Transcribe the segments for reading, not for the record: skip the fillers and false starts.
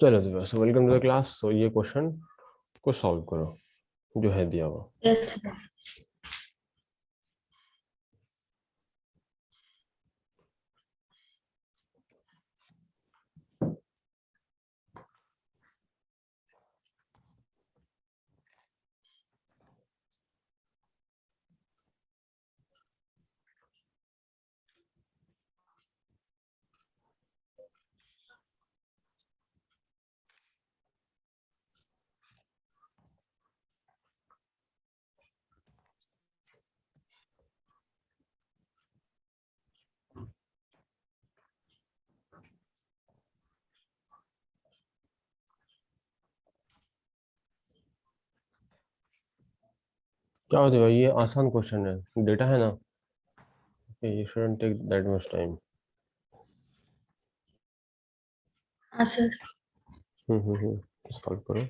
चलो तो बस वेलकम टू द क्लास। तो ये क्वेश्चन को सॉल्व करो जो है दिया हुआ। यस। क्या होता है भाई, ये आसान क्वेश्चन है, डेटा है ना। ये shouldn't take that much time. हाँ सर। सॉल्व करो।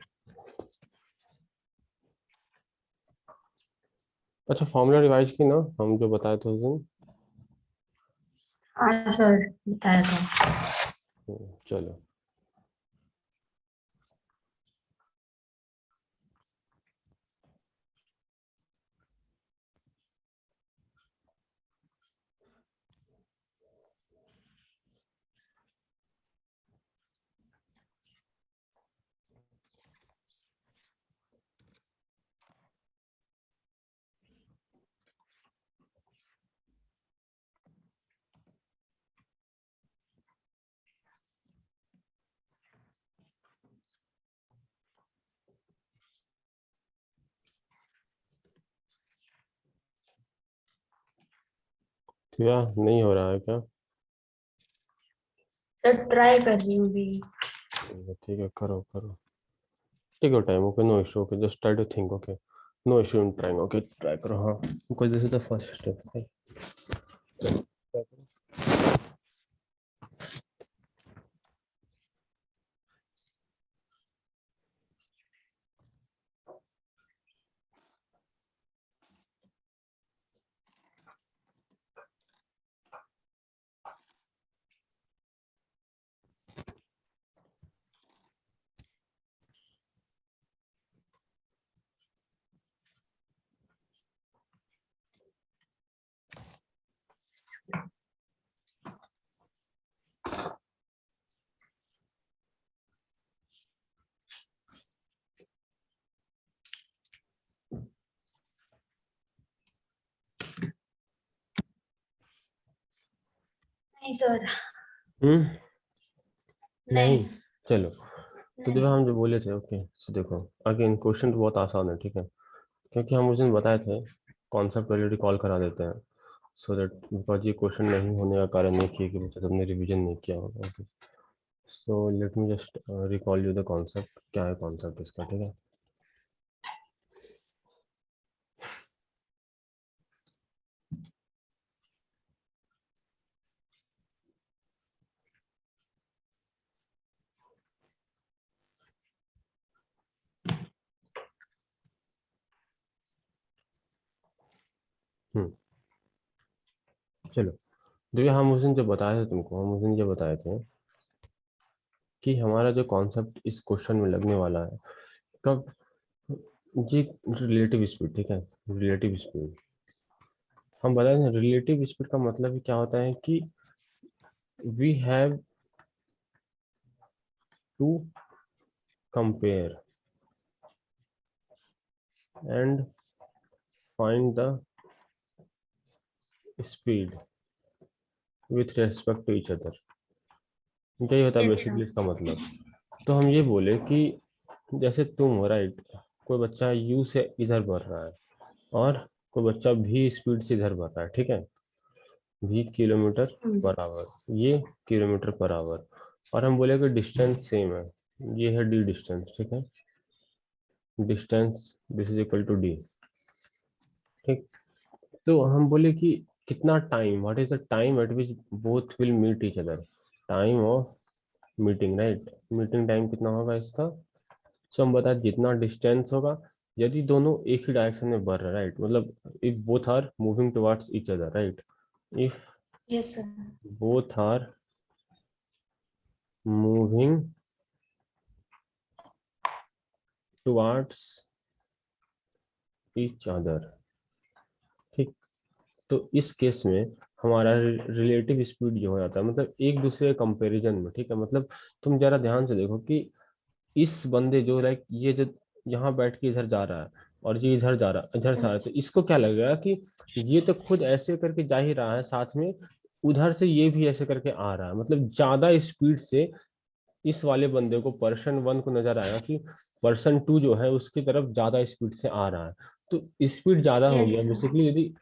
अच्छा, फॉर्मूला रिवाइज की ना, हम जो बताए थे उस दिन। हाँ सर, बताया था। चलो। क्या नहीं हो रहा है क्या? सर ट्राई कर रही हूँ भी। ठीक है, करो करो। Take your time. Okay, no issue. Okay, just try to think. Okay, no issue in trying. Okay, try करो। हाँ, because this is the first step. नहीं सर। हम्म। नहीं। नहीं। चलो। तो देखो, नहीं। हम जो बोले थे, ओके, तो देखो, अगेन क्वेश्चन तो बहुत आसान है, ठीक है। क्योंकि हम उस दिन बताए थे, कॉन्सेप्ट पहले रिकॉल करा देते हैं, सो दैट, बिकॉज ये क्वेश्चन नहीं होने का कारण ये कि बच्चा तुमने रिवीजन नहीं किया होगा। Okay, so let me just recall you the concept. क्या है कॉन्सेप्ट इसका, ठीक है। हम्म। चलो, देखिए, हम उस दिन जो बताए थे तुमको, हम उस दिन जो बताए थे कि हमारा जो कॉन्सेप्ट इस क्वेश्चन में लगने वाला है, कब, जी, रिलेटिव स्पीड, ठीक है। रिलेटिव स्पीड, हम बताए थे। रिलेटिव स्पीड का मतलब क्या होता है कि we have to compare and find the speed with respect to each other. यही होता है यस बेसिकली सर। इसका मतलब। तो हम ये बोले कि जैसे तुम हो, राइट, कोई बच्चा यू से इधर बढ़ रहा है और कोई बच्चा भी स्पीड से इधर बढ़ रहा है, ठीक है। भी किलोमीटर पर आवर, ये किलोमीटर पर आवर, और हम बोले कि डिस्टेंस सेम है। ये है डी डिस्टेंस, ठीक है। Distance this is equal to D, ठीक। तो हम बोले कि कितना time, what is the time at which both will meet each other. Time of meeting, right. Meeting time कितना होगा इसका। सो हम बताए जितना डिस्टेंस होगा, यदि दोनों एक ही डायरेक्शन में बढ़ रहे हैं, राइट, मतलब if both are moving towards each other, right. If yes sir. both are moving towards each other, ठीक। तो इस केस में हमारा रिलेटिव स्पीड जो हो जाता है, मतलब एक दूसरे के कंपैरिजन में, ठीक है। मतलब तुम जरा ध्यान से देखो कि इस बंदे जो लाइक ये जो यहाँ बैठ के इधर जा रहा है और ये इधर जा रहा इधर से आ रहा है, तो इसको क्या लगेगा कि ये तो खुद ऐसे करके जा ही रहा है, साथ में उधर से ये भी ऐसे करके आ रहा है, मतलब ज्यादा स्पीड से इस वाले बंदे को पर्सन वन को नजर आया कि पर्सन टू जो है उसकी तरफ ज्यादा स्पीड से आ रहा है। तो स्पीड ज्यादा हो यस गया सर। बेसिकली यदि।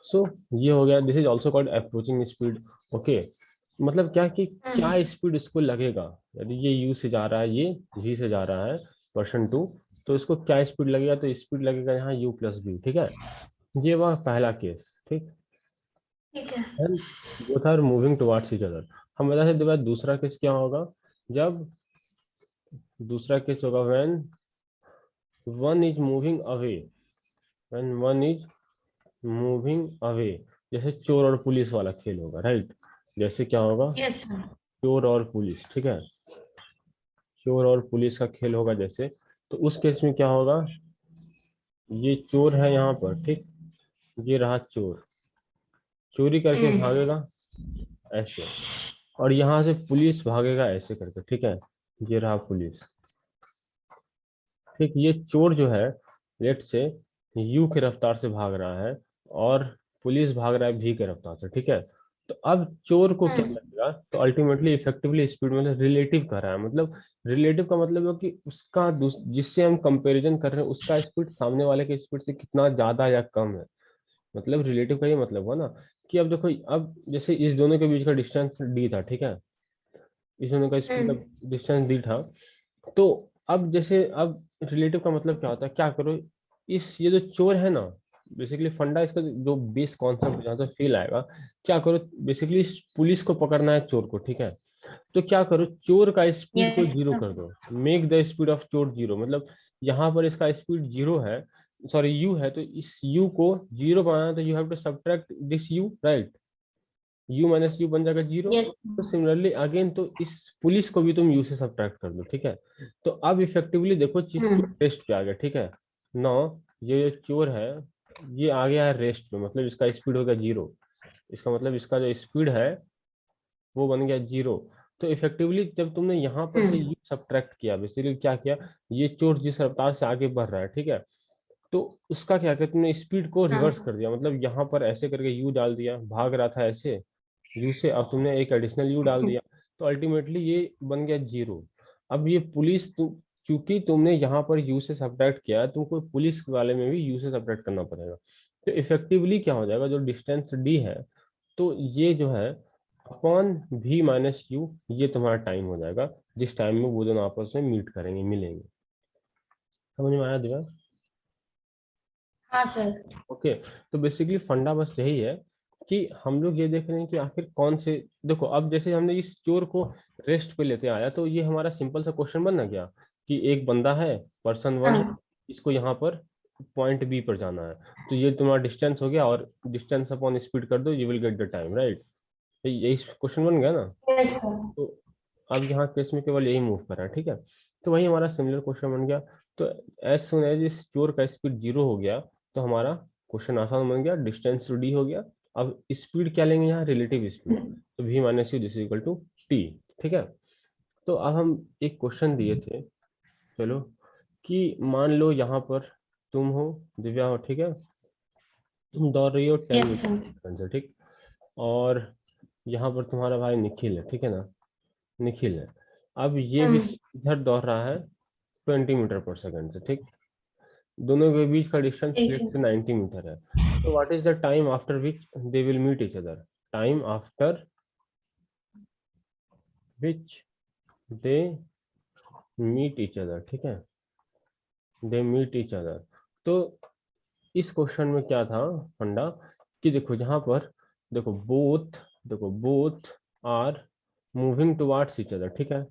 सो ये हो गया, this is also called approaching speed. Okay, मतलब क्या कि क्या स्पीड इसको लगेगा, यदि ये यू से जा रहा है, ये वी से जा रहा है, पर्सन टू, तो इसको क्या स्पीड लगेगा, तो स्पीड लगेगा यहाँ यू प्लस बी, ठीक है। ये वह पहला केस, ठीक। ठीक है। And both are moving towards each other. हम बता सकते हैं दूसरा केस क्या होगा, जब दूसरा केस होगा when one is moving away, when one is moving away. जैसे चोर और पुलिस वाला खेल होगा, राइट। जैसे क्या होगा, यस सर। चोर और पुलिस, ठीक है। चोर और पुलिस का खेल होगा जैसे, तो उस केस में क्या होगा, ये चोर है यहाँ पर, ठीक। ये रहा चोर, चोरी करके भागेगा ऐसे, और यहाँ से पुलिस भागेगा ऐसे करके, ठीक है। ये रहा पुलिस, ठीक। ये चोर जो है लेट से यू की रफ्तार से भाग रहा है और पुलिस भाग रहा है भी की रफ्तार से, ठीक है। तो अब चोर को क्या लगेगा, तो अल्टीमेटली इफेक्टिवली स्पीड मतलब रिलेटिव कर रहा है, मतलब रिलेटिव का मतलब है कि उसका जिससे हम कंपैरिजन कर रहे हैं उसका स्पीड सामने वाले के स्पीड से कितना ज्यादा या कम है। मतलब रिलेटिव का ये मतलब हुआ ना कि अब देखो, अब जैसे इस दोनों के बीच का डिस्टेंस डी था, ठीक है। इस दोनों का स्पीड का डिस्टेंस डी था। तो अब जैसे अब रिलेटिव का मतलब क्या होता है, क्या करो, इस ये जो चोर है ना, बेसिकली फंडा इसका जो बेस कॉन्सेप्ट जहाँ से फील आएगा, क्या करो, बेसिकली इस पुलिस को पकड़ना है चोर को, ठीक है। तो क्या करो, चोर का स्पीड को यस जीरो सर। कर दो, मेक द स्पीड ऑफ चोर जीरो, मतलब यहाँ पर इसका स्पीड जीरो है, सॉरी यू है, तो इस यू को जीरो बनाना, तो U have to subtract this U, right. U minus U बन जाएगा जीरो। यस तो सिमिलरली अगेन, तो इस पुलिस को भी तुम यू से सब्ट्रैक्ट कर दो, ठीक है। तो अब इफेक्टिवली देखो चीज चोर रेस्ट पे आ गया, ठीक है। नौ, ये जो चोर है ये आ गया है रेस्ट पे, मतलब इसका स्पीड हो गया जीरो। इसका मतलब इसका जो स्पीड है वो बन गया जीरो। तो इफेक्टिवली जब तुमने यहाँ पर से यू सब्ट्रैक्ट किया, बेसिकली क्या किया, ये चोर जिस रफ्तार से आगे बढ़ रहा है, ठीक है, तो उसका क्या किया तुमने, स्पीड को रिवर्स कर दिया, मतलब यहाँ पर ऐसे करके यू डाल दिया, भाग रहा था ऐसे यू से, अब तुमने एक एडिशनल यू डाल दिया, तो अल्टीमेटली ये बन गया जीरो। अब ये पुलिस चूंकि तुमने यहाँ पर यू से सब्ट्रैक्ट किया, तुमको पुलिस वाले में भी यू से सब्ट्रैक्ट करना पड़ेगा। तो इफेक्टिवली क्या हो जाएगा, जो डिस्टेंस डी है, तो ये जो है अपॉन भी माइनस यू, ये तुम्हारा टाइम हो जाएगा जिस टाइम में वो दोनों आपस में मीट करेंगे, मिलेंगे। समझ में आया दिव्या? हाँ सर। ओके। तो बेसिकली फंडा बस यही है कि हम लोग ये देख रहे हैं कि आखिर कौन से, देखो अब जैसे हमने इस चोर को रेस्ट पे लेते आया, तो ये हमारा सिंपल सा क्वेश्चन बन ना गया कि एक बंदा है, पर्सन वन है, इसको यहाँ पर पॉइंट बी पर जाना है, तो ये तुम्हारा डिस्टेंस हो गया, और डिस्टेंस अपॉन स्पीड कर दो, you will get the time, right. यही क्वेश्चन बन गया ना। Yes sir. तो अब यहाँ केस में केवल यही मूव कर रहा है, ठीक है। तो वही हमारा सिमिलर क्वेश्चन बन गया। तो एज सुन एज इस चोर का स्पीड जीरो हो गया, तो हमारा क्वेश्चन आसान बन गया, डिस्टेंस टू डी हो गया। अब स्पीड क्या लेंगे यहाँ, रिलेटिव स्पीड, तो v minus U this equal to T, ठीक है। तो अब हम एक क्वेश्चन दिए थे, चलो, कि मान लो यहाँ पर तुम हो, दिव्या हो, ठीक है। तुम दौड़ रही हो 10 यस सर। मीटर से, ठीक। और यहाँ पर तुम्हारा भाई निखिल है, ठीक है ना, निखिल है। अब ये भी इधर दौड़ रहा है 20 मीटर पर सेकंड से, ठीक। दोनों के बीच का डिस्टेंस ठीक लेट है। से 90 मीटर है। तो what is the time after which they will meet each other, time after which they meet each other, ठीक है, दे मीट इच अदर। तो इस क्वेश्चन में क्या था फंडा, कि देखो जहां पर, देखो both are moving towards each other, ठीक है।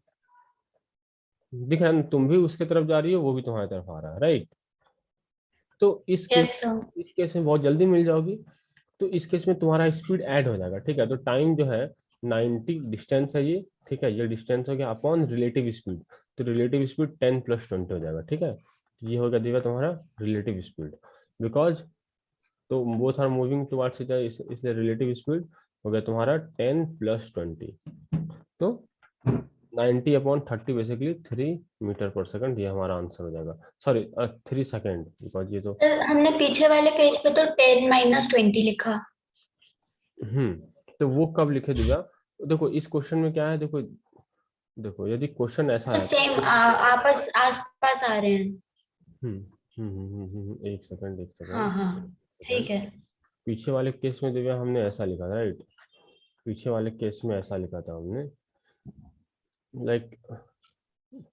दिख रहा है ना, तुम भी उसके तरफ जा रही हो, वो भी तुम्हारी तरफ आ रहा है, राइट। तो यस सर। इस केस में बहुत जल्दी मिल जाओगी। तो इस केस में तुम्हारा स्पीड ऐड हो जाएगा, ठीक है। तो टाइम जो है 90 डिस्टेंस है ये, ठीक है, ये डिस्टेंस हो गया अपॉन रिलेटिव स्पीड, तो रिलेटिव स्पीड 10 + 20 हो जाएगा। ठीक है, ये हो गया तुम्हारा रिलेटिव स्पीड, बिकॉज तो both are moving towards each other, इसलिए रिलेटिव स्पीड हो गया तुम्हारा 10 + 20, तो 90/30 बेसिकली 3 मीटर पर सेकंड, ये हमारा आंसर हो जाएगा। सॉरी 3 सेकंड, बिकॉज ये तो सर हमने पीछे वाले पेज पे तो 10 - 20 लिखा। तो वो कब लिखे दिव्या? देखो इस क्वेश्चन में क्या है, देखो देखो यदि क्वेश्चन ऐसा सर है सेम आपस आस पास आ रहे हैं। एक सेकंड, एक हाँ सेकंड, हाँ सेकंड। ठीक है। पीछे वाले केस में दिव्या हमने ऐसा लिखा था, राइट? पीछे वाले केस में ऐसा लिखा था हमने, लाइक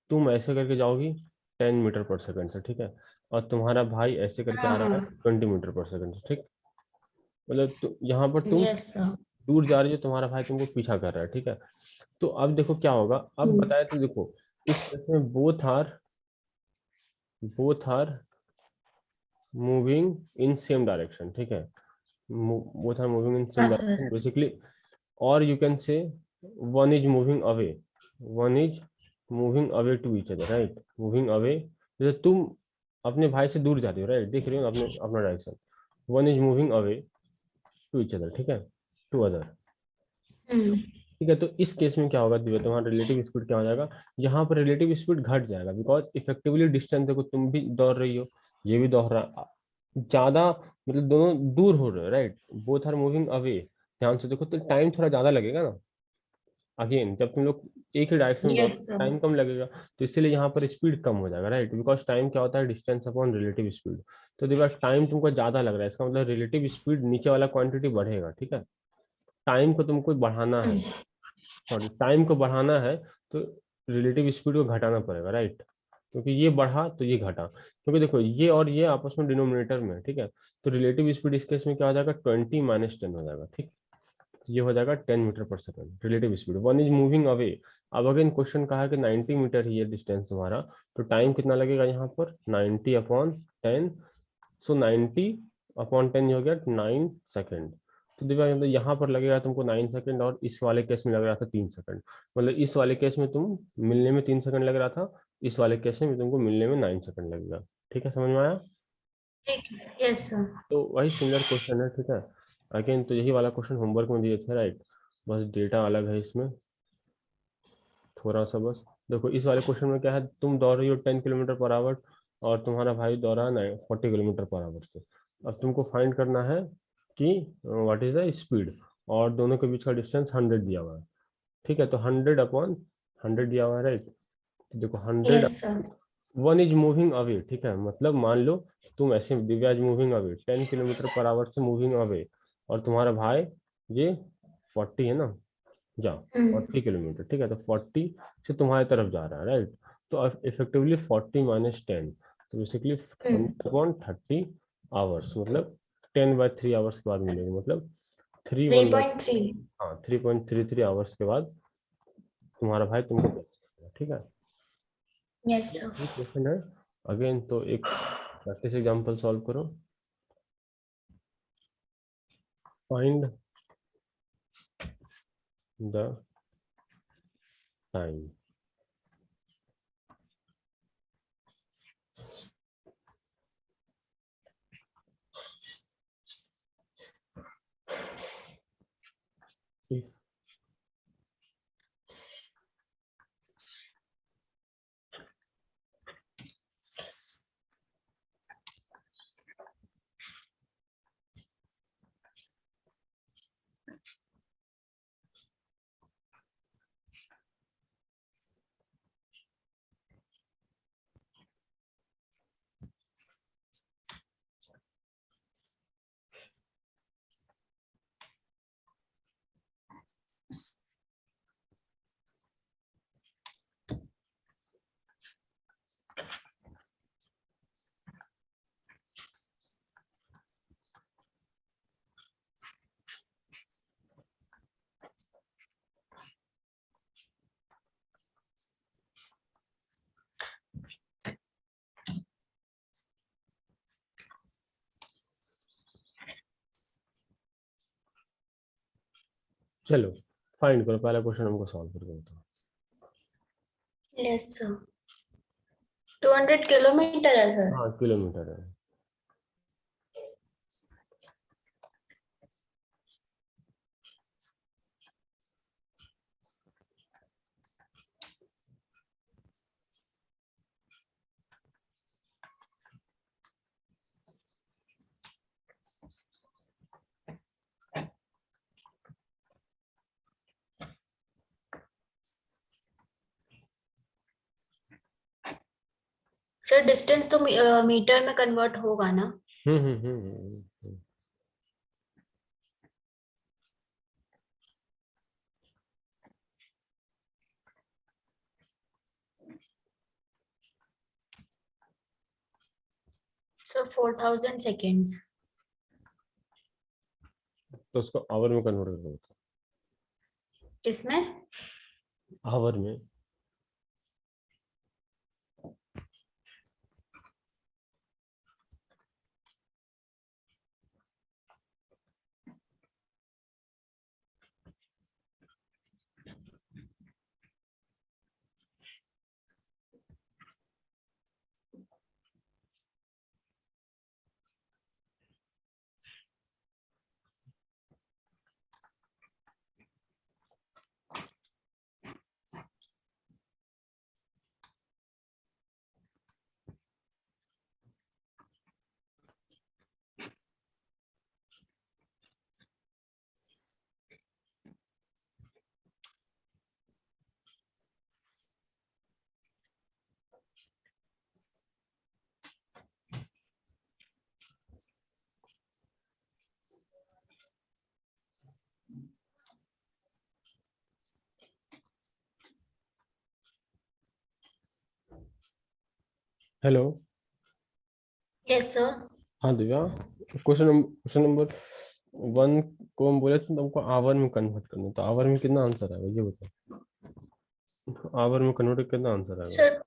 तुम ऐसे करके जाओगी 10 मीटर पर सेकंड से, ठीक है, और तुम्हारा भाई ऐसे करके हाँ आ रहा है हाँ 20 मीटर पर सेकंड से, ठीक। मतलब यहाँ पर तुम यस सर। दूर जा रही हो, तुम्हारा भाई तुमको पीछा कर रहा है, ठीक है। तो अब देखो क्या होगा, अब हम्म। बताए तो देखो इस केस में both are moving in same direction, ठीक है, both are moving in हाँ same sir. direction basically, or you can say one is moving away, one is moving away to each other, right? Moving away, जैसे तुम अपने भाई से दूर जा रही हो, राइट, देख रही हो अपने अपना direction, one is moving away to each other, ठीक है, टू अदर, हम्म। ठीक है। तो इस केस में क्या होगा दिव्या, तुम्हारा रिलेटिव स्पीड क्या हो जाएगा, यहाँ पर रिलेटिव स्पीड घट जाएगा, बिकॉज इफेक्टिवली डिस्टेंस देखो, तुम भी दौड़ रही हो, ये भी दौड़ रहा है, ज्यादा मतलब दोनों दूर हो रहे हो, right, both are moving away. ध्यान से देखो तो टाइम थोड़ा ज्यादा लगेगा ना, अगेन जब तुम लोग एक ही डायरेक्शन में दौड़, यस सर। टाइम कम लगेगा, तो इसलिए यहाँ पर स्पीड कम हो जाएगा, राइट, बिकॉज टाइम क्या होता है, डिस्टेंस अपॉन रिलेटिव स्पीड। तो देखो टाइम तुमको ज्यादा लग रहा है, इसका मतलब रिलेटिव स्पीड नीचे वाला क्वांटिटी बढ़ेगा, ठीक है। टाइम को तुमको बढ़ाना है, सॉरी टाइम को बढ़ाना है, तो रिलेटिव स्पीड को घटाना पड़ेगा, राइट, क्योंकि ये बढ़ा तो ये घटा, क्योंकि देखो ये और ये आपस में डिनोमिनेटर में है, ठीक है। तो रिलेटिव स्पीड इस केस में क्या हो जाएगा, 20 - 10 हो जाएगा, ठीक। तो ये हो जाएगा 10 metre per second relative speed, one is moving away. अब अगेन क्वेश्चन कहा है कि 90 मीटर ही है डिस्टेंस तुम्हारा, तो टाइम कितना लगेगा यहाँ पर, 90/10, सो 90/10 हो गया 9 सेकेंड। तो दिव्या मतलब यहाँ पर लगेगा तुमको 9 सेकेंड, और इस वाले केस में लग रहा था 3 सेकेंड, मतलब इस वाले केस में तुम मिलने में 3 सेकेंड लग रहा था, इस वाले केस में तुमको मिलने में 9 सेकेंड लगेगा, ठीक है, समझ में आया? ठीक है यस सर। तो वही सिमिलर क्वेश्चन है, ठीक है। अगेन तो यही वाला क्वेश्चन होमवर्क में दिए थे, राइट, बस डेटा अलग है इसमें थोड़ा सा बस। देखो इस वाले क्वेश्चन में क्या है, तुम दौड़ रही हो 10 किलोमीटर पर आवर, और तुम्हारा भाई दौड़ रहा है 40 किलोमीटर पर आवर से। अब तुमको फाइंड करना है कि व्हाट इज द स्पीड, और दोनों के बीच का डिस्टेंस 100 दिया हुआ है, ठीक है। तो 100/100 दिया हुआ है, राइट। तो देखो 100, yes sir. One is moving away, ठीक है, मतलब मान लो तुम ऐसे, Divya is moving away 10 kilometre per our से मूविंग अवे, और तुम्हारा भाई ये 40 है ना, जा हम्म। 40 किलोमीटर, ठीक है, तो 40 से तुम्हारी तरफ जा रहा है, राइट। तो इफेक्टिवली 40 - 10, तो बेसिकली हम्म। 100/30 आवर्स, मतलब 10/3 आवर्स के बाद मिलेगी, मतलब three three one by point three 3.33 hours के बाद तुम्हारा भाई तुमको catch करेगा, ठीक है। यस तो सर। ये क्वेश्चन है, अगेन तो एक प्रैक्टिस एग्जांपल सॉल्व करो, फाइंड द टाइम। चलो फाइंड करो, पहला क्वेश्चन हमको सॉल्व करके बताओ। Yes sir. 200 किलोमीटर है सर। हाँ किलोमीटर है। सर डिस्टेंस तो मीटर में कन्वर्ट होगा ना? Hmm hmm hmm hmm, hmm. Sir 4000 seconds. तो उसको आवर में कन्वर्ट करके बताओ। किसमें? आवर में। हेलो। Yes sir. हाँ दिव्या, क्वेश्चन नंबर 1 को हम बोले थे तुमको आवर में कन्वर्ट करना है, तो आवर में कितना आंसर आएगा ये बताओ। आवर में कन्वर्ट कितना आंसर आएगा। सर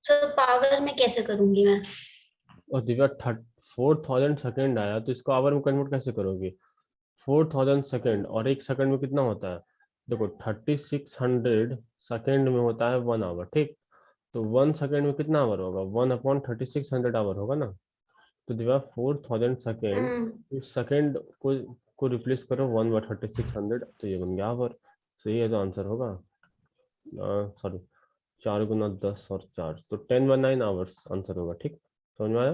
सर पावर में कैसे करूंगी मैं? और दिव्या 4000 सेकेंड आया, तो इसको आवर में कन्वर्ट कैसे करोगे। 4000 सेकेंड और एक सेकंड में कितना होता है। देखो 3600 सेकेंड में होता है 1 आवर, ठीक। तो 1 सेकंड में कितना आवर होगा, 1/3600 आवर होगा ना। तो दिव्या 4000 सेकेंड, हम्म। इस सेकेंड को रिप्लेस करो 1/3600, तो ये बन गया आवर। सही है, तो आंसर होगा, सॉरी, 4 × 10 और 4, तो 10/9 आवर्स आंसर होगा, ठीक। समझ में आया।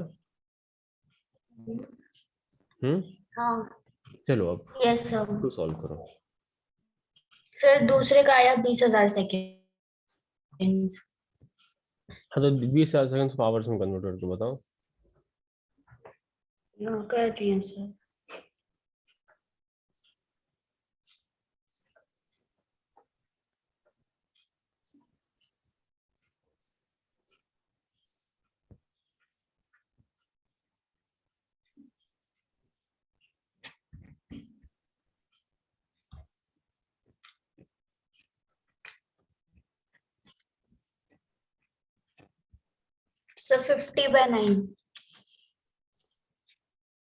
हम्म। हाँ। चलो अब यस सर। टू सॉल्व करो। सर दूसरे का आया 20,000 सेकेंड्स। हाँ तो 20,000 सेकेंड को आवर्स में कन्वर्ट करके बताओ। कर रही हैं सर। सर 50/9।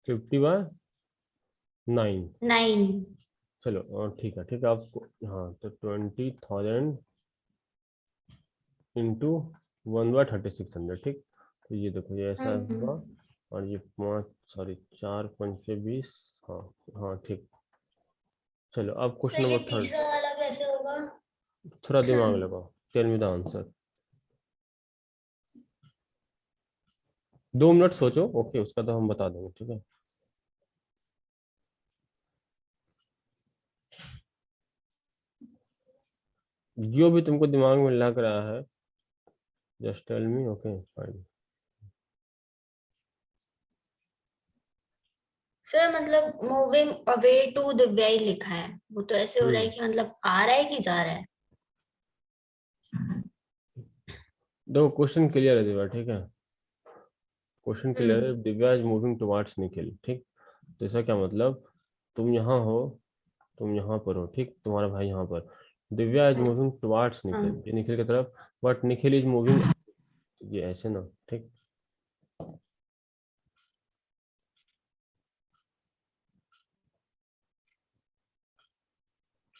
50/9। 9। चलो ठीक है, ठीक है आपको। हाँ तो 20,000 इंटू 1/3600, ठीक। तो ये देखो ये ऐसा हम्म। हुआ, और ये 5, सॉरी 4×5 = 20। हाँ हाँ ठीक। चलो अब सर क्वेश्चन ये नंबर 3। तीसरा वाला कैसे होगा? थोड़ा दिमाग लगाओ, tell me the answer. 2 minute सोचो, ओके, उसका तो हम बता देंगे, ठीक है। जो भी तुमको दिमाग में लग रहा है, just tell me, okay fine. Sir मतलब मूविंग अवे टू दिव्या ही लिखा है, वो तो ऐसे हो रहा है हम्म। कि मतलब आ रहा है कि जा रहा है। देखो क्वेश्चन क्लियर है दिव्या, ठीक है। क्वेश्चन क्लियर है, hmm. Divya is moving towards Nikhil, ठीक। तो इसका क्या मतलब, तुम यहाँ हो, तुम यहाँ पर हो, ठीक, तुम्हारा भाई यहाँ पर। दिव्या इज हाँ। मूविंग टुवर्ड्स निखिल, हाँ। ये निखिल की तरफ, बट निखिल इज मूविंग, ये ऐसे ना, ठीक।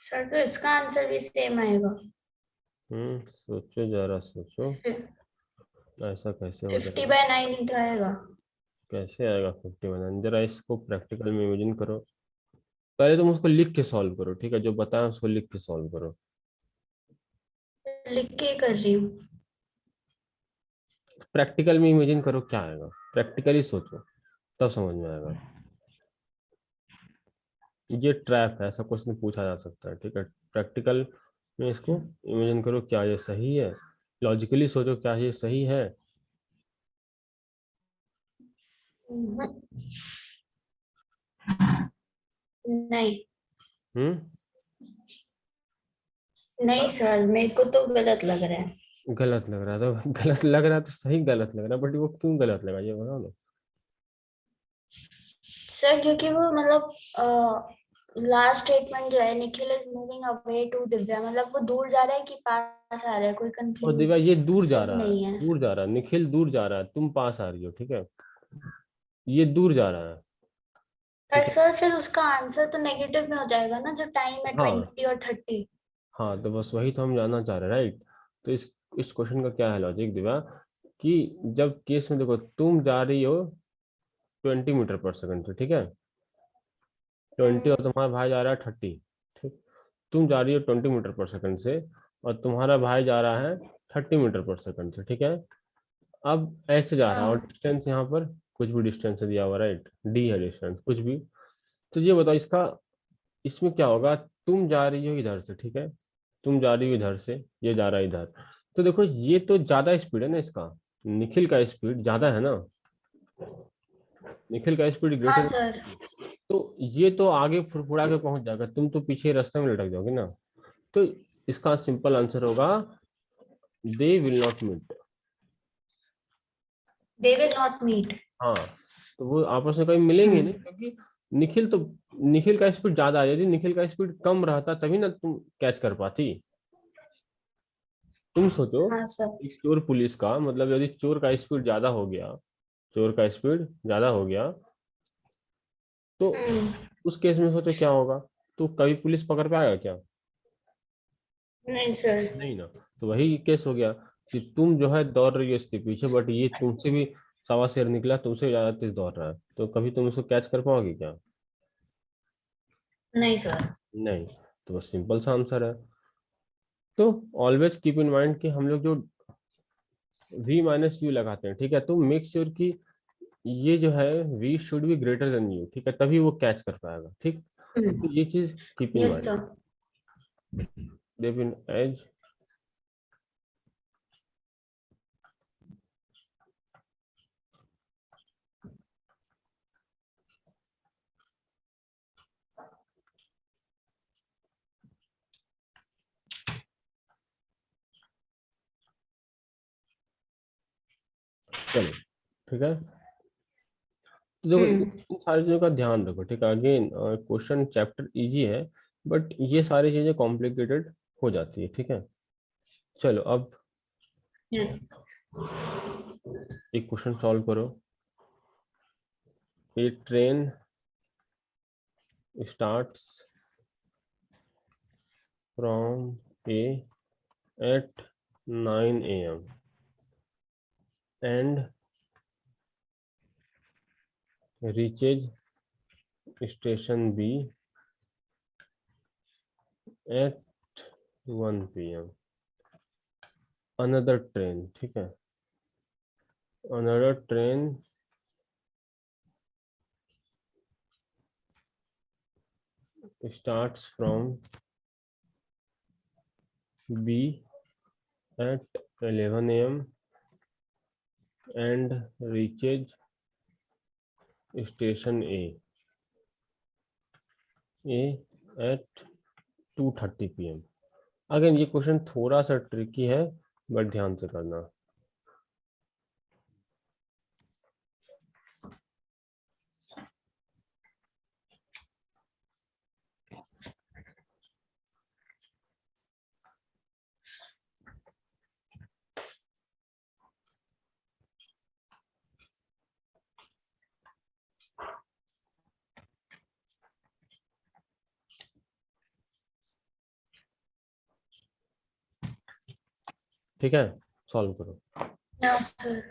सर तो इसका आंसर भी सेम आएगा। सोचो जरा सोचो, ऐसा कैसे हो 50 जाएगा? बाय 9 ही तो आएगा। कैसे आएगा 51? जरा इसको प्रैक्टिकल में इमेजिन करो। पहले तुम उसको लिख के सॉल्व करो, ठीक है? जो बताया उसको लिख के सॉल्व करो। लिख के कर रही हूँ। प्रैक्टिकल में इमेजिन करो क्या आएगा, प्रैक्टिकली सोचो, तब समझ में आएगा। ये ट्रैप है, ऐसा क्वेश्चन पूछा जा सकता है, ठीक है? प्रैक्टिकल में इसको इमेजिन करो, क्या ये सही है? लॉजिकली सोचो, क्या ये सही है? हम्म, नहीं। हम्म। नहीं सर, मेरे को तो गलत लग रहा है। गलत लग रहा है तो गलत लग रहा है तो सही गलत लग रहा है, बट वो क्यों गलत लगा ये बताओ ना। सर क्योंकि वो मतलब लास्ट स्टेटमेंट जो है, Nikhil is moving away to Divya, मतलब वो दूर जा रहा है कि पास आ रहा है, कोई और दिव्या ये दूर जा कंक्लूजन रहा है, नहीं है। दूर जा रहा है, निखिल दूर जा रहा है, तुम पास आ रही हो, ठीक है? ये दूर जा रहा है, पर ठीक है? सर फिर उसका आंसर तो नेगेटिव में हो जाएगा ना, जो टाइम है हाँ 20 और 30। हाँ, तो बस वही तो हम जानना चाह रहे हैं, राइट? तो इस क्वेश्चन का क्या है लॉजिक दिव्या, कि जब केस में देखो तुम जा रही हो 20 मीटर पर सेकंड से, ठीक है? 20, और तुम्हारा भाई जा रहा है 30, ठीक? तुम जा रही हो 20 मीटर पर सेकंड से, और तुम्हारा भाई जा रहा है 30 मीटर पर सेकंड से, ठीक है? अब ऐसे जा रहा है, और हाँ डिस्टेंस यहाँ पर कुछ भी डिस्टेंस दिया हुआ, राइट? डी है डिस्टेंस कुछ भी। तो ये बताओ इसका, इसमें क्या होगा? तुम जा रही हो इधर से, ठीक है? तुम जा रही हो इधर से, ये जा रहा है इधर। तो देखो ये तो ज्यादा स्पीड है ना इसका, निखिल का स्पीड ज्यादा है ना, निखिल का स्पीड हाँ ग्रेटर। सर। तो ये तो आगे फुड़फुड़ा के पहुंच जाएगा, तुम तो पीछे रास्ते में लटक जाओगे ना। तो इसका सिंपल आंसर होगा, they will not meet. They will not meet. हाँ, तो वो आपस में कभी मिलेंगे नहीं, क्योंकि निखिल तो, निखिल का स्पीड ज्यादा है, यदि निखिल का स्पीड कम रहता तभी ना तुम कैच कर पाती। तुम सोचो, हाँ सर। एक चोर पुलिस का मतलब, यदि चोर का स्पीड ज्यादा हो गया, चोर का स्पीड ज्यादा हो गया, तो हम्म। उस केस में सोचो क्या होगा? तो कभी पुलिस पकड़ पाएगा क्या? नहीं सर। नहीं ना। तो वही केस हो गया, कि तुम जो है दौड़ रही हो इसके पीछे, बट ये तुमसे भी सवा शेर निकला, तुमसे भी ज्यादा तेज दौड़ रहा है, तो कभी तुम उसको कैच कर पाओगे क्या? नहीं सर। नहीं। तो बस सिंपल सा आंसर है। तो ऑलवेज कीप इन माइंड कि हम लोग जो v माइनस यू लगाते हैं, ठीक है, तो मेक श्योर कि ये जो है v should be greater than you, ठीक है? तभी वो कैच कर पाएगा, ठीक? तो ये चीज keep in yes mind. Sir. देव इन एज। चलो, ठीक है? तो देखो हम्म। इन सारी चीजों का ध्यान रखो, ठीक है? अगेन क्वेश्चन चैप्टर इजी है, बट ये सारी चीजें कॉम्प्लिकेटेड हो जाती है, ठीक है? चलो अब यस। एक क्वेश्चन सॉल्व करो। A train starts from A at 9 AM and reaches station B at 1 PM. Another train, ठीक है? Another train starts from B at 11 AM and reaches station A at 2:30 PM. Again ये question थोड़ा सा tricky है, but ध्यान से करना। ठीक है, सॉल्व करो। हाँ सर।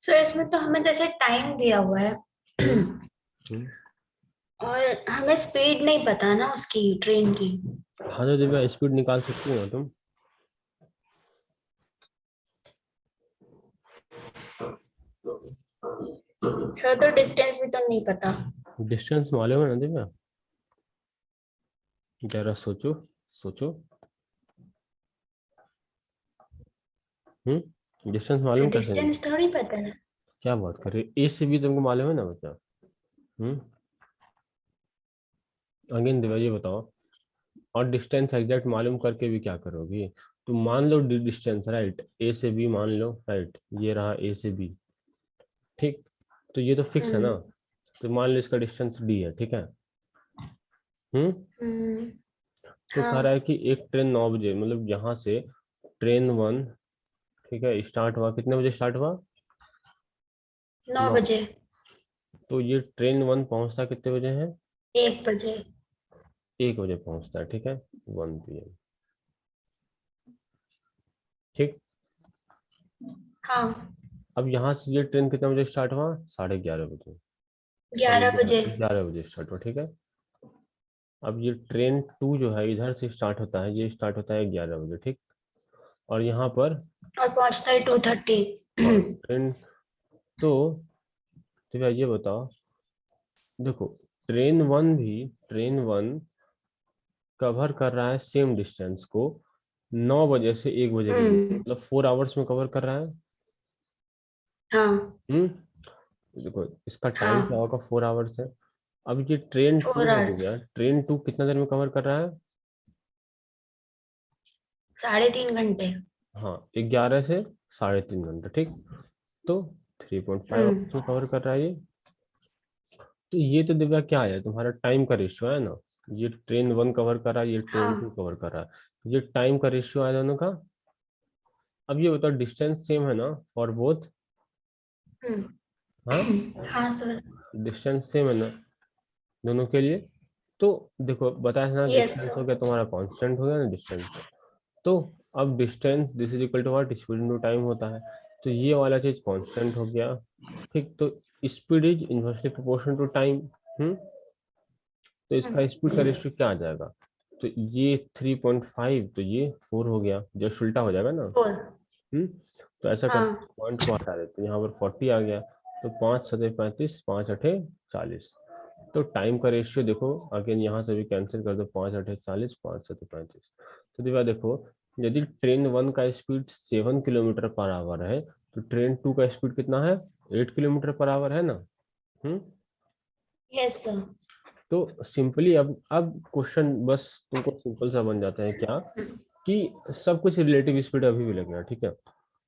सर इसमें तो हमें जैसे टाइम दिया हुआ है हम्म। और हमें स्पीड नहीं पता ना उसकी ट्रेन की। हाँ तो दिव्या स्पीड निकाल सकती हो ना तुम। सर तो डिस्टेंस भी तो नहीं पता। डिस्टेंस मालूम है ना दिव्या, जरा सोचो सोचो। डिस्टेंस तो मालूम कैसे नहीं? डिस्टेंस थोड़ी पता है। क्या बात कर रही है, ए से बी तुमको मालूम है ना बच्चा। हम्म। अगेन दिव्या ये बताओ, और डिस्टेंस एग्जैक्ट मालूम करके भी क्या करोगी? तुम मान लो डिस्टेंस राइट, ए से बी मान लो राइट, ये रहा ए से बी, ठीक। तो ये तो फिक्स है ना, हम्म। तो मान लो इसका डिस्टेंस डी है, ठीक है। हम्म। हम्म। तो कह रहा है हाँ। कि एक ट्रेन 9 बजे, मतलब यहाँ से ट्रेन 1, ठीक है, स्टार्ट हुआ कितने बजे स्टार्ट हुआ? 9। 9 बजे। तो ये ट्रेन 1 पहुंचता कितने बजे है? 1 बजे। 1 बजे पहुंचता है, ठीक है, 1 PM, ठीक। हाँ। अब यहाँ से ये ट्रेन कितने बजे स्टार्ट हुआ? 11:30 बजे। सॉरी, 11 बजे। 11 बजे स्टार्ट हुआ, ठीक है। अब ये ट्रेन 2 जो है इधर से स्टार्ट होता है, ये स्टार्ट होता है 11 बजे, ठीक। और यहाँ पर और पहुंचता है 2:30। हाँ ट्रेन, तो भैया ये बताओ, देखो ट्रेन 1 कवर कर रहा है सेम डिस्टेंस को 9 बजे से 1 बजे के बीच, हम्म। मतलब 4 आवर्स में कवर कर रहा है। हाँ। हम्म। देखो इसका टाइम क्या हाँ। होगा, 4 आवर्स है। अब ये ट्रेन टू फोर है जो आवर्स गया, ट्रेन 2 कितना देर में कवर कर रहा है? 3.5 घंटे। हाँ 11 से 3.5 घंटे, ठीक। तो 3.5 आवर्स में कवर कर रहा है ये। तो ये तो दिव्या क्या है, तुम्हारा टाइम का रेशियो है ना। ये ट्रेन 1 कवर कर रहा है, ये ट्रेन 2 हाँ। कवर कर रहा है, ये टाइम का रेशियो है दोनों का। अब ये बताओ डिस्टेंस सेम है ना फॉर बोथ? हाँ, हाँ सर। डिस्टेंस सेम है ना दोनों के लिए। तो देखो बताया था ना, यस डिस्टेंस सर। हो गया तुम्हारा कांस्टेंट हो गया ना डिस्टेंस। तो अब distance this is equal to what, speed into time होता है। तो ये वाला चीज कांस्टेंट हो गया, ठीक। तो speed is inversely proportional to time. Hmm. तो इसका स्पीड का रेशियो क्या आ जाएगा? तो ये 3.5, तो ये 4 हो गया, जस्ट उल्टा हो जाएगा ना। 4। तो ऐसा करते हाँ। पॉइंट को हटा देते हैं, यहाँ पर 40 आ गया। तो 5×7=35, 5×8=40। तो टाइम का रेशियो देखो, अगेन यहाँ से भी कैंसिल कर दो, 5×8=40, 5×7=35। तो दिव्या देखो, यदि ट्रेन 1 का स्पीड 7 किलोमीटर पर आवर है, तो ट्रेन 2 का स्पीड कितना है? 8 किलोमीटर पर आवर है ना। हम्म। Yes sir. तो सिंपली अब क्वेश्चन बस तुमको सिंपल सा बन जाता है क्या, कि सब कुछ रिलेटिव स्पीड अभी भी लगेगा, ठीक है।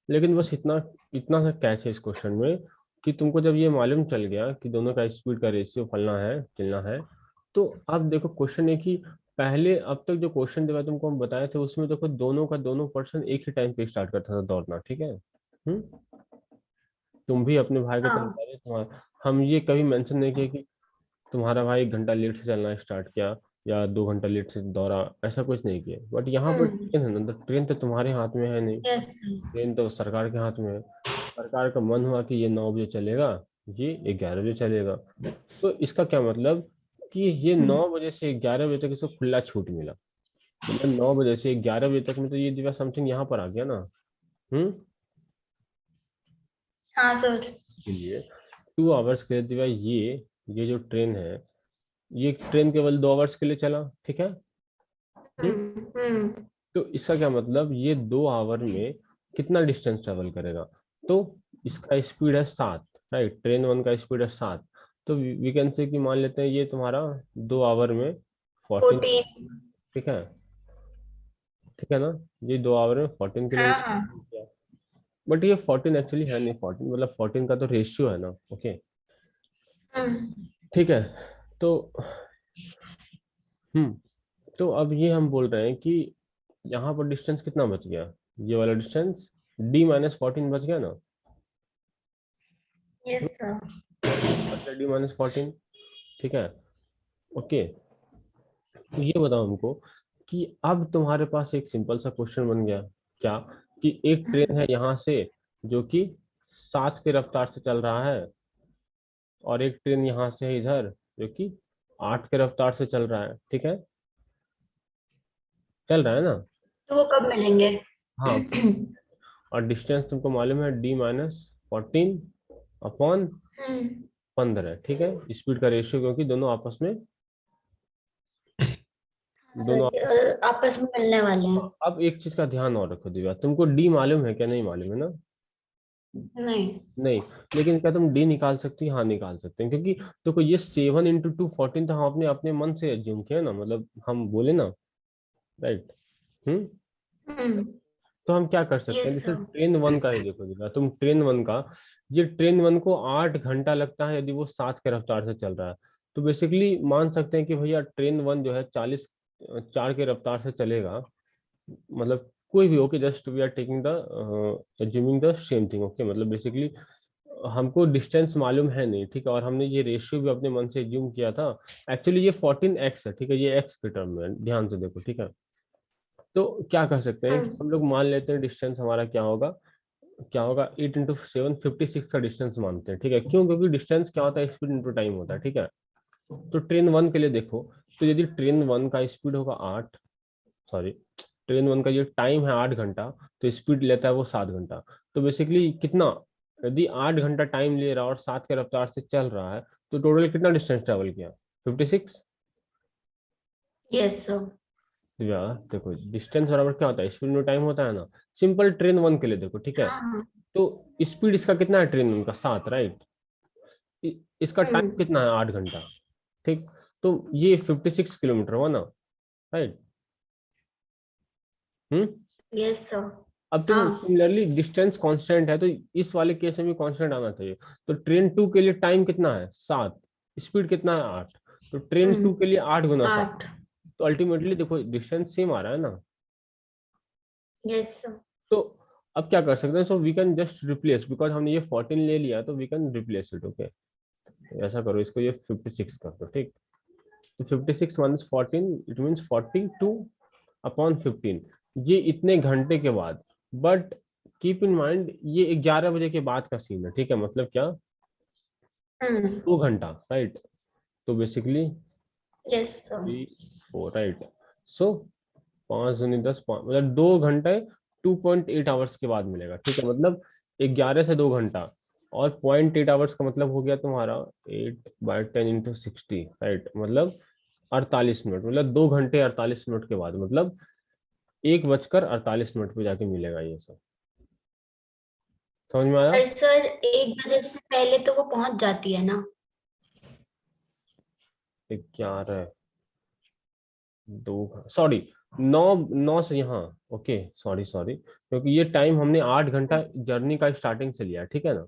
लेकिन बस इतना इतना सा कैच है इस क्वेश्चन में, कि तुमको जब ये मालूम चल गया कि दोनों का स्पीड का रेशियो फलना है चलना है, तो अब देखो क्वेश्चन है कि पहले अब तक जो क्वेश्चन दिया तुमको हम बताए थे, उसमें देखो दोनों का दोनों पर्सन एक ही टाइम पे स्टार्ट करता था दौड़ना, ठीक है। तुम भी अपने भाई को हाँ। पहले तुम्हारा, हम ये कभी मेंशन नहीं किया कि तुम्हारा भाई 1 घंटा लेट से चलना स्टार्ट किया या 2 घंटा लेट से दौड़ा, ऐसा कुछ नहीं किया। बट यहाँ पर हम्म। ट्रेन है ना, तो ट्रेन तो तुम्हारे हाथ में है नहीं, यस सर। ट्रेन तो सरकार के हाथ में है। सरकार का मन हुआ कि ये 9 बजे चलेगा, ये 11 बजे चलेगा। तो इसका क्या मतलब, कि ये 9 बजे से 11 बजे तक इसको खुला छूट मिला। मतलब 9 बजे से 11 बजे तक में तो ये दिव्या समथिंग यहाँ पर आ गया ना। हाँ सर। इसके लिए 2 आवर्स के लिए दिव्या ये ये जो ट्रेन है, ये ट्रेन केवल 2 आवर्स के लिए चला, ठीक है। हम्म। तो इसका क्या मतलब, ये 2 आवर में कितना डिस्टेंस ट्रेवल करेगा। तो इसका स्पीड है 7, राइट। ट्रेन वन का स्पीड है 7। तो वी कैन से कि मान लेते हैं ये तुम्हारा 2 आवर में 14, 14। ठीक है, ठीक है ना। ये 2 आवर में 14 हाँ हाँ। किलोमीटर। बट ये 14 एक्चुअली है नहीं, 14 मतलब 14 का तो रेशियो है ना, ओके। हम्म ठीक है। तो तो अब ये हम बोल रहे हैं कि यहाँ पर डिस्टेंस कितना बच गया, ये वाला डिस्टेंस D-14 बच गया ना। Yes sir. बच गया D-14, ठीक है, ओके। तो ये बताओ हमको कि अब तुम्हारे पास एक सिंपल सा क्वेश्चन बन गया, क्या, कि एक ट्रेन है यहाँ से जो कि 7 के रफ्तार से चल रहा है, और एक ट्रेन यहाँ से है इधर जो कि 8 के रफ्तार से चल रहा है, ठीक है, चल रहा है ना। तो वो कब मिलेंगे? हाँ, और डिस्टेंस तुमको मालूम है D-14 अपॉन हम्म 15, ठीक है, स्पीड का रेशियो, क्योंकि दोनों आपस में, दोनों सर आपस में मिलने वाले हैं। अब एक चीज का ध्यान और रखो दिव्या, तुमको डी मालूम है क्या, नहीं मालूम है ना। नहीं। नहीं, लेकिन क्या तुम डी निकाल सकती, हाँ निकाल सकते हैं, क्योंकि देखो ये 7 × 2 14 तो हम अपने अपने मन से एज्यूम किया ना, मतलब हम बोले ना, राइट। हम्म। हम्म। तो हम क्या कर सकते हैं, यस जैसे सर। ट्रेन वन का ही देखो दिव्या, तुम ट्रेन वन का, ये ट्रेन वन को 8 घंटा लगता है यदि वो 7 के रफ्तार से चल रहा है। तो बेसिकली मान सकते हैं कि भैया ट्रेन वन जो है 4 के रफ्तार से चलेगा, मतलब कोई भी, okay, just we are taking the assuming the same thing, okay, मतलब बेसिकली हमको डिस्टेंस मालूम है नहीं, ठीक है, और हमने ये रेशियो भी अपने मन से एज्यूम किया था। एक्चुअली ये 14x है, ठीक है, ये x के टर्म में है, ध्यान से देखो, ठीक है। तो क्या कर सकते हैं कि हम्म हम लोग मान लेते हैं डिस्टेंस हमारा क्या होगा, क्या होगा, 8 × 7 56 का डिस्टेंस मानते हैं, ठीक है, क्यों, क्योंकि डिस्टेंस क्या होता है, स्पीड इंटू टाइम होता है, ठीक है। तो ट्रेन वन के लिए देखो, तो यदि ट्रेन वन का स्पीड होगा 8, सॉरी, ट्रेन वन का जो टाइम है 8 घंटा, तो स्पीड लेता है वो 7 घंटा। तो बेसिकली कितना, यदि 8 घंटा टाइम ले रहा है और 7 के रफ्तार से चल रहा है, तो टोटल कितना डिस्टेंस ट्रेवल किया, 56। Yes sir. तो यार देखो, डिस्टेंस बराबर क्या होता है, स्पीड में टाइम होता है ना। सिंपल ट्रेन वन के लिए देखो, ठीक है। हाँ हाँ। तो स्पीड इसका कितना है, ट्रेन वन का 7, राइट। इसका टाइम हम्म कितना है, 8 घंटा, ठीक। तो ये 56 किलोमीटर हुआ ना, राइट। हम्म। Yes sir. अब तुम हाँ। सिमिलरली, डिस्टेंस कांस्टेंट है तो इस वाले केस में भी कांस्टेंट आना चाहिए। तो ट्रेन टू के लिए टाइम कितना है, 7, स्पीड कितना है, 8। तो ट्रेन टू के लिए 8 × 7। 8। तो अल्टीमेटली देखो डिस्टेंस सेम आ रहा है ना। Yes sir. तो अब क्या कर सकते हैं, so we can just replace, because हमने ये 14 ले लिया, तो we can replace it, okay. ऐसा करो, इसको ये 56 कर दो, ठीक। तो 56 माइनस 14, इट मीन्स 42/15, ये इतने घंटे के बाद। बट कीप इन माइंड ये 11 बजे के बाद का सीन है, ठीक है, मतलब क्या, हम्म 2 घंटा, राइट। तो बेसिकली यस सर। 3 4, राइट। सो 5 दूनी 10, मतलब 2 घंटे 2.8 आवर्स के बाद मिलेगा, ठीक है, मतलब 11 से 2 घंटा। और 0.8 आवर्स का मतलब हो गया तुम्हारा 8/10 × 60, राइट, मतलब 48 मिनट, मतलब 2 घंटे 48 मिनट के बाद, मतलब 1 बजकर 48 मिनट पे जाके मिलेगा ये सब। समझ में आया। पर सर 1 बजे से पहले तो वो पहुंच जाती है ना? 11 2, सॉरी, 9 9 से यहाँ, ओके, सॉरी सॉरी, क्योंकि ये टाइम हमने 8 घंटा जर्नी का स्टार्टिंग से लिया, ठीक है ना।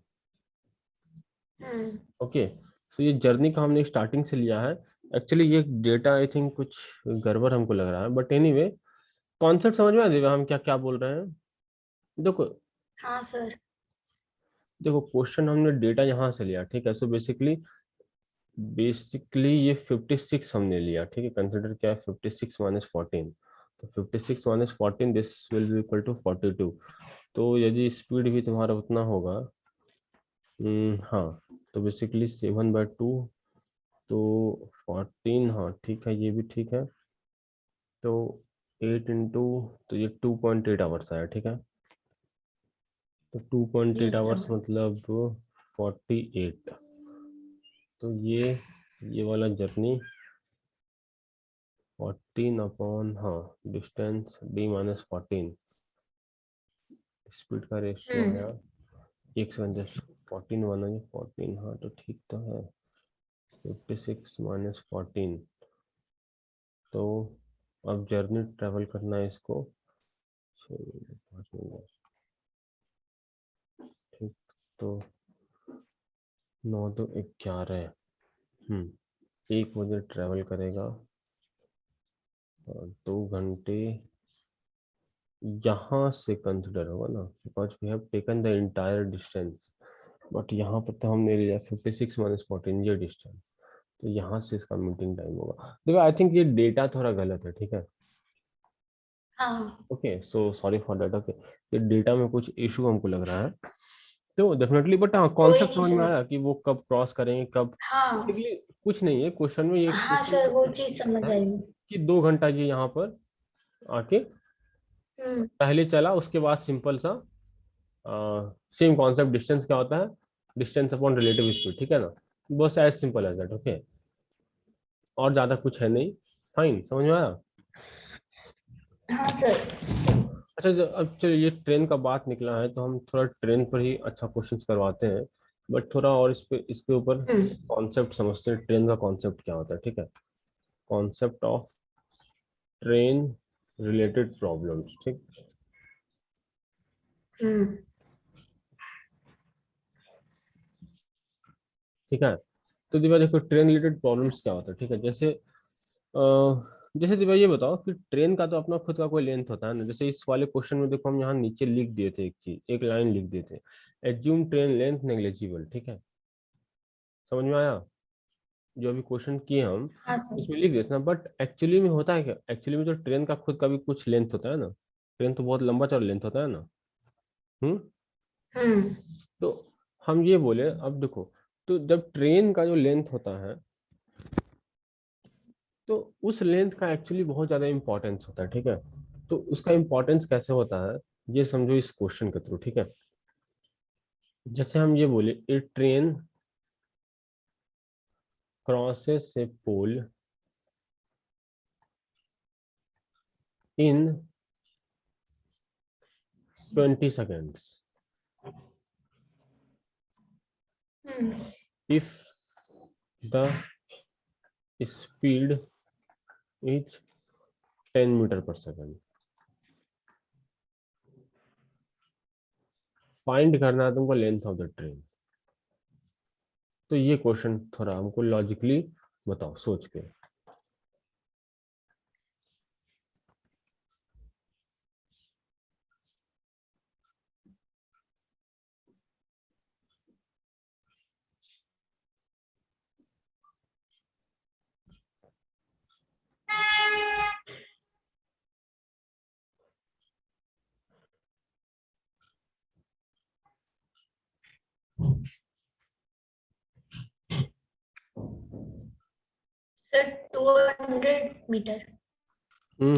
हम्म ओके, तो ये जर्नी का हमने स्टार्टिंग से लिया है। एक्चुअली ये डेटा आई थिंक कुछ गड़बड़ हमको लग रहा है, बट एनीवे, कॉन्सेप्ट समझ में आ जाएगा हम क्या क्या बोल रहे हैं। देखो, हाँ सर। देखो क्वेश्चन हमने डेटा यहाँ से लिया, ठीक है, सो बेसिकली बेसिकली ये 56 हमने लिया, ठीक है, कंसिडर क्या है, 56 - 14। तो 56 - 14, this will be equal to 42। तो यदि स्पीड भी तुम्हारा उतना होगा, हाँ, तो बेसिकली 7/2, तो 14, हाँ ठीक है, ये भी ठीक है। तो 8 तो ये 2.8 आवर्स आया, ठीक है। तो 2.8 यस आवर्स सर। मतलब 48, तो ये वाला जर्नी 14 अपॉन, हाँ, डिस्टेंस d-14, स्पीड का रेशियो आया 1 14 वन 14, हाँ तो ठीक तो है। 56 माइनस 14, तो अब जर्नी ट्रेवल करना है इसको 5 मिनट, ठीक। तो 9 तो 11, 1 बजे ट्रेवल करेगा और 2 घंटे यहाँ से कंसिडर होगा ना, because we have taken the entire distance, but यहाँ पर तो हमने लिया 56 माइनस 14 ये डिस्टेंस, तो यहाँ से इसका मीटिंग टाइम होगा। देखो आई थिंक ये डेटा थोड़ा गलत है, ठीक है। हाँ okay, so sorry for that. Okay, ये डेटा में कुछ इशू हमको लग रहा है, तो डेफिनेटली, बट हाँ कोई कॉन्सेप्ट नहीं समझ में सर। आया कि वो कब क्रॉस करेंगे कब। हाँ बेसिकली कुछ नहीं है क्वेश्चन में, ये हाँ क्वेश्चन सर, वो में चीज समझ है आई। कि 2 घंटा ये यहाँ पर आके हम्म। पहले चला, उसके बाद सिंपल सा सेम कॉन्सेप्ट, डिस्टेंस क्या होता है, डिस्टेंस अपॉन रिलेटिव स्पीड, ठीक है ना, बस as simple as that. Okay, और ज्यादा कुछ है नहीं, फाइन, समझ में आया। हाँ सर। अच्छा, अब चलिए, ये ट्रेन का बात निकला है तो हम थोड़ा ट्रेन पर ही अच्छा क्वेश्चंस करवाते हैं, बट थोड़ा और इसके ऊपर हम्म। कॉन्सेप्ट समझते हैं, ट्रेन का कॉन्सेप्ट क्या होता है, ठीक है। Concept of train related problems, ठीक। हम्म। ठीक है, तो दिव्या देखो ट्रेन रिलेटेड प्रॉब्लम्स क्या होता है, ठीक है। जैसे दिव्या ये बताओ कि ट्रेन का तो अपना खुद का कोई लेंथ होता है ना, जैसे इस वाले क्वेश्चन में देखो हम यहाँ नीचे लिख दिए थे एक चीज, एक लाइन लिख दिए थे, एज्यूम ट्रेन लेंथ नेग्लिजिबल, ठीक है, समझ में आया। जो अभी क्वेश्चन किए हम, हाँ सर। इसमें लिख देते ना, बट एक्चुअली में होता है क्या, एक्चुअली में तो ट्रेन का खुद का भी कुछ लेंथ होता है ना, ट्रेन तो बहुत लंबा चौड़ा लेंथ होता है ना। हम्म। हम्म। तो हम ये बोले, अब देखो, तो जब ट्रेन का जो लेंथ होता है, तो उस लेंथ का एक्चुअली बहुत ज्यादा इंपॉर्टेंस होता है, ठीक है। तो उसका इंपॉर्टेंस कैसे होता है, ये समझो इस क्वेश्चन के थ्रू, ठीक है। जैसे हम ये बोले, a train crosses a pole in 20 seconds hmm. if the speed is 10 metre per second. Find करना है तुमको लेंथ ऑफ द ट्रेन। तो ये क्वेश्चन थोड़ा हमको लॉजिकली बताओ सोच के। Sir 200 metre.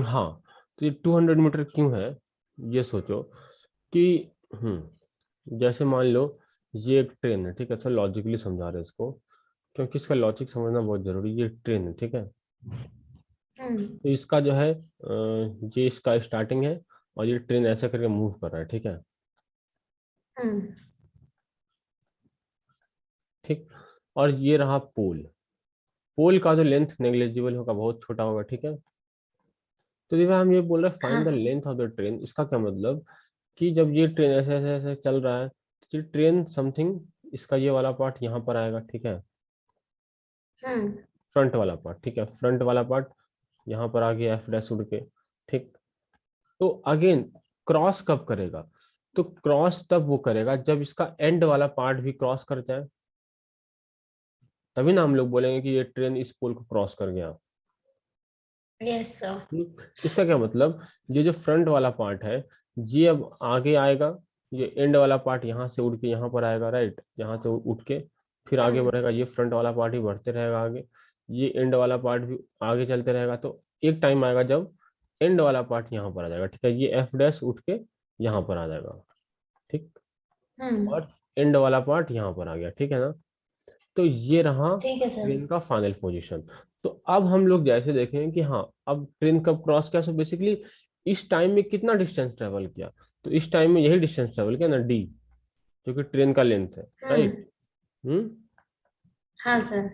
हाँ, तो ये 200 मीटर क्यों है, ये सोचो कि जैसे मान लो ये एक ट्रेन है, ठीक है, तो लॉजिकली समझा रहे हैं इसको, क्योंकि इसका लॉजिक समझना बहुत जरूरी है। ये ट्रेन है, ठीक है, हम्म। तो इसका जो है ये इसका स्टार्टिंग है, और ये ट्रेन ऐसा करके मूव कर रहा है, ठीक है। हम्म। ठीक, और ये रहा पोल, पोल का जो लेंथ नेग्लिजिबल होगा, बहुत छोटा होगा, ठीक है। तो जब हम ये बोल रहे हैं हाँ find the sir. Length of the train, इसका क्या मतलब कि जब ये ट्रेन ऐसे ऐसे ऐसे चल रहा है, तो ये ट्रेन समथिंग, इसका ये वाला पार्ट यहाँ पर आएगा, ठीक है, हम्म। फ्रंट वाला पार्ट, ठीक है, फ्रंट वाला पार्ट यहाँ पर आ गया एफ डैश उड़ के, ठीक। तो अगेन क्रॉस कब करेगा, तो क्रॉस तब वो करेगा जब इसका एंड वाला पार्ट भी क्रॉस कर जाए, तभी ना हम लोग बोलेंगे कि ये ट्रेन इस पोल को क्रॉस कर गया। Yes sir. इसका क्या मतलब, ये जो फ्रंट वाला पार्ट है, ये अब आगे आएगा, ये एंड वाला पार्ट यहाँ से उड़ के यहाँ पर आएगा, राइट, यहाँ से उठ के फिर आगे हम्म। बढ़ेगा, ये फ्रंट वाला पार्ट ही बढ़ते रहेगा आगे, ये एंड वाला पार्ट भी आगे चलते रहेगा, तो एक टाइम आएगा जब एंड वाला पार्ट यहाँ पर आ जाएगा, ठीक है, ये एफ डैश उठ के यहाँ पर आ जाएगा, ठीक, हम्म। और एंड वाला पार्ट यहाँ पर आ गया, ठीक है ना। तो ये रहा ठीक है सर। ट्रेन का फाइनल पोजीशन। तो अब हम लोग जैसे देखें कि हाँ अब ट्रेन कब क्रॉस किया, सो बेसिकली इस टाइम में कितना डिस्टेंस ट्रेवल किया, तो इस टाइम में यही डिस्टेंस ट्रेवल किया ना, डी, जो कि ट्रेन का लेंथ है, राइट। हम्म। हाँ सर।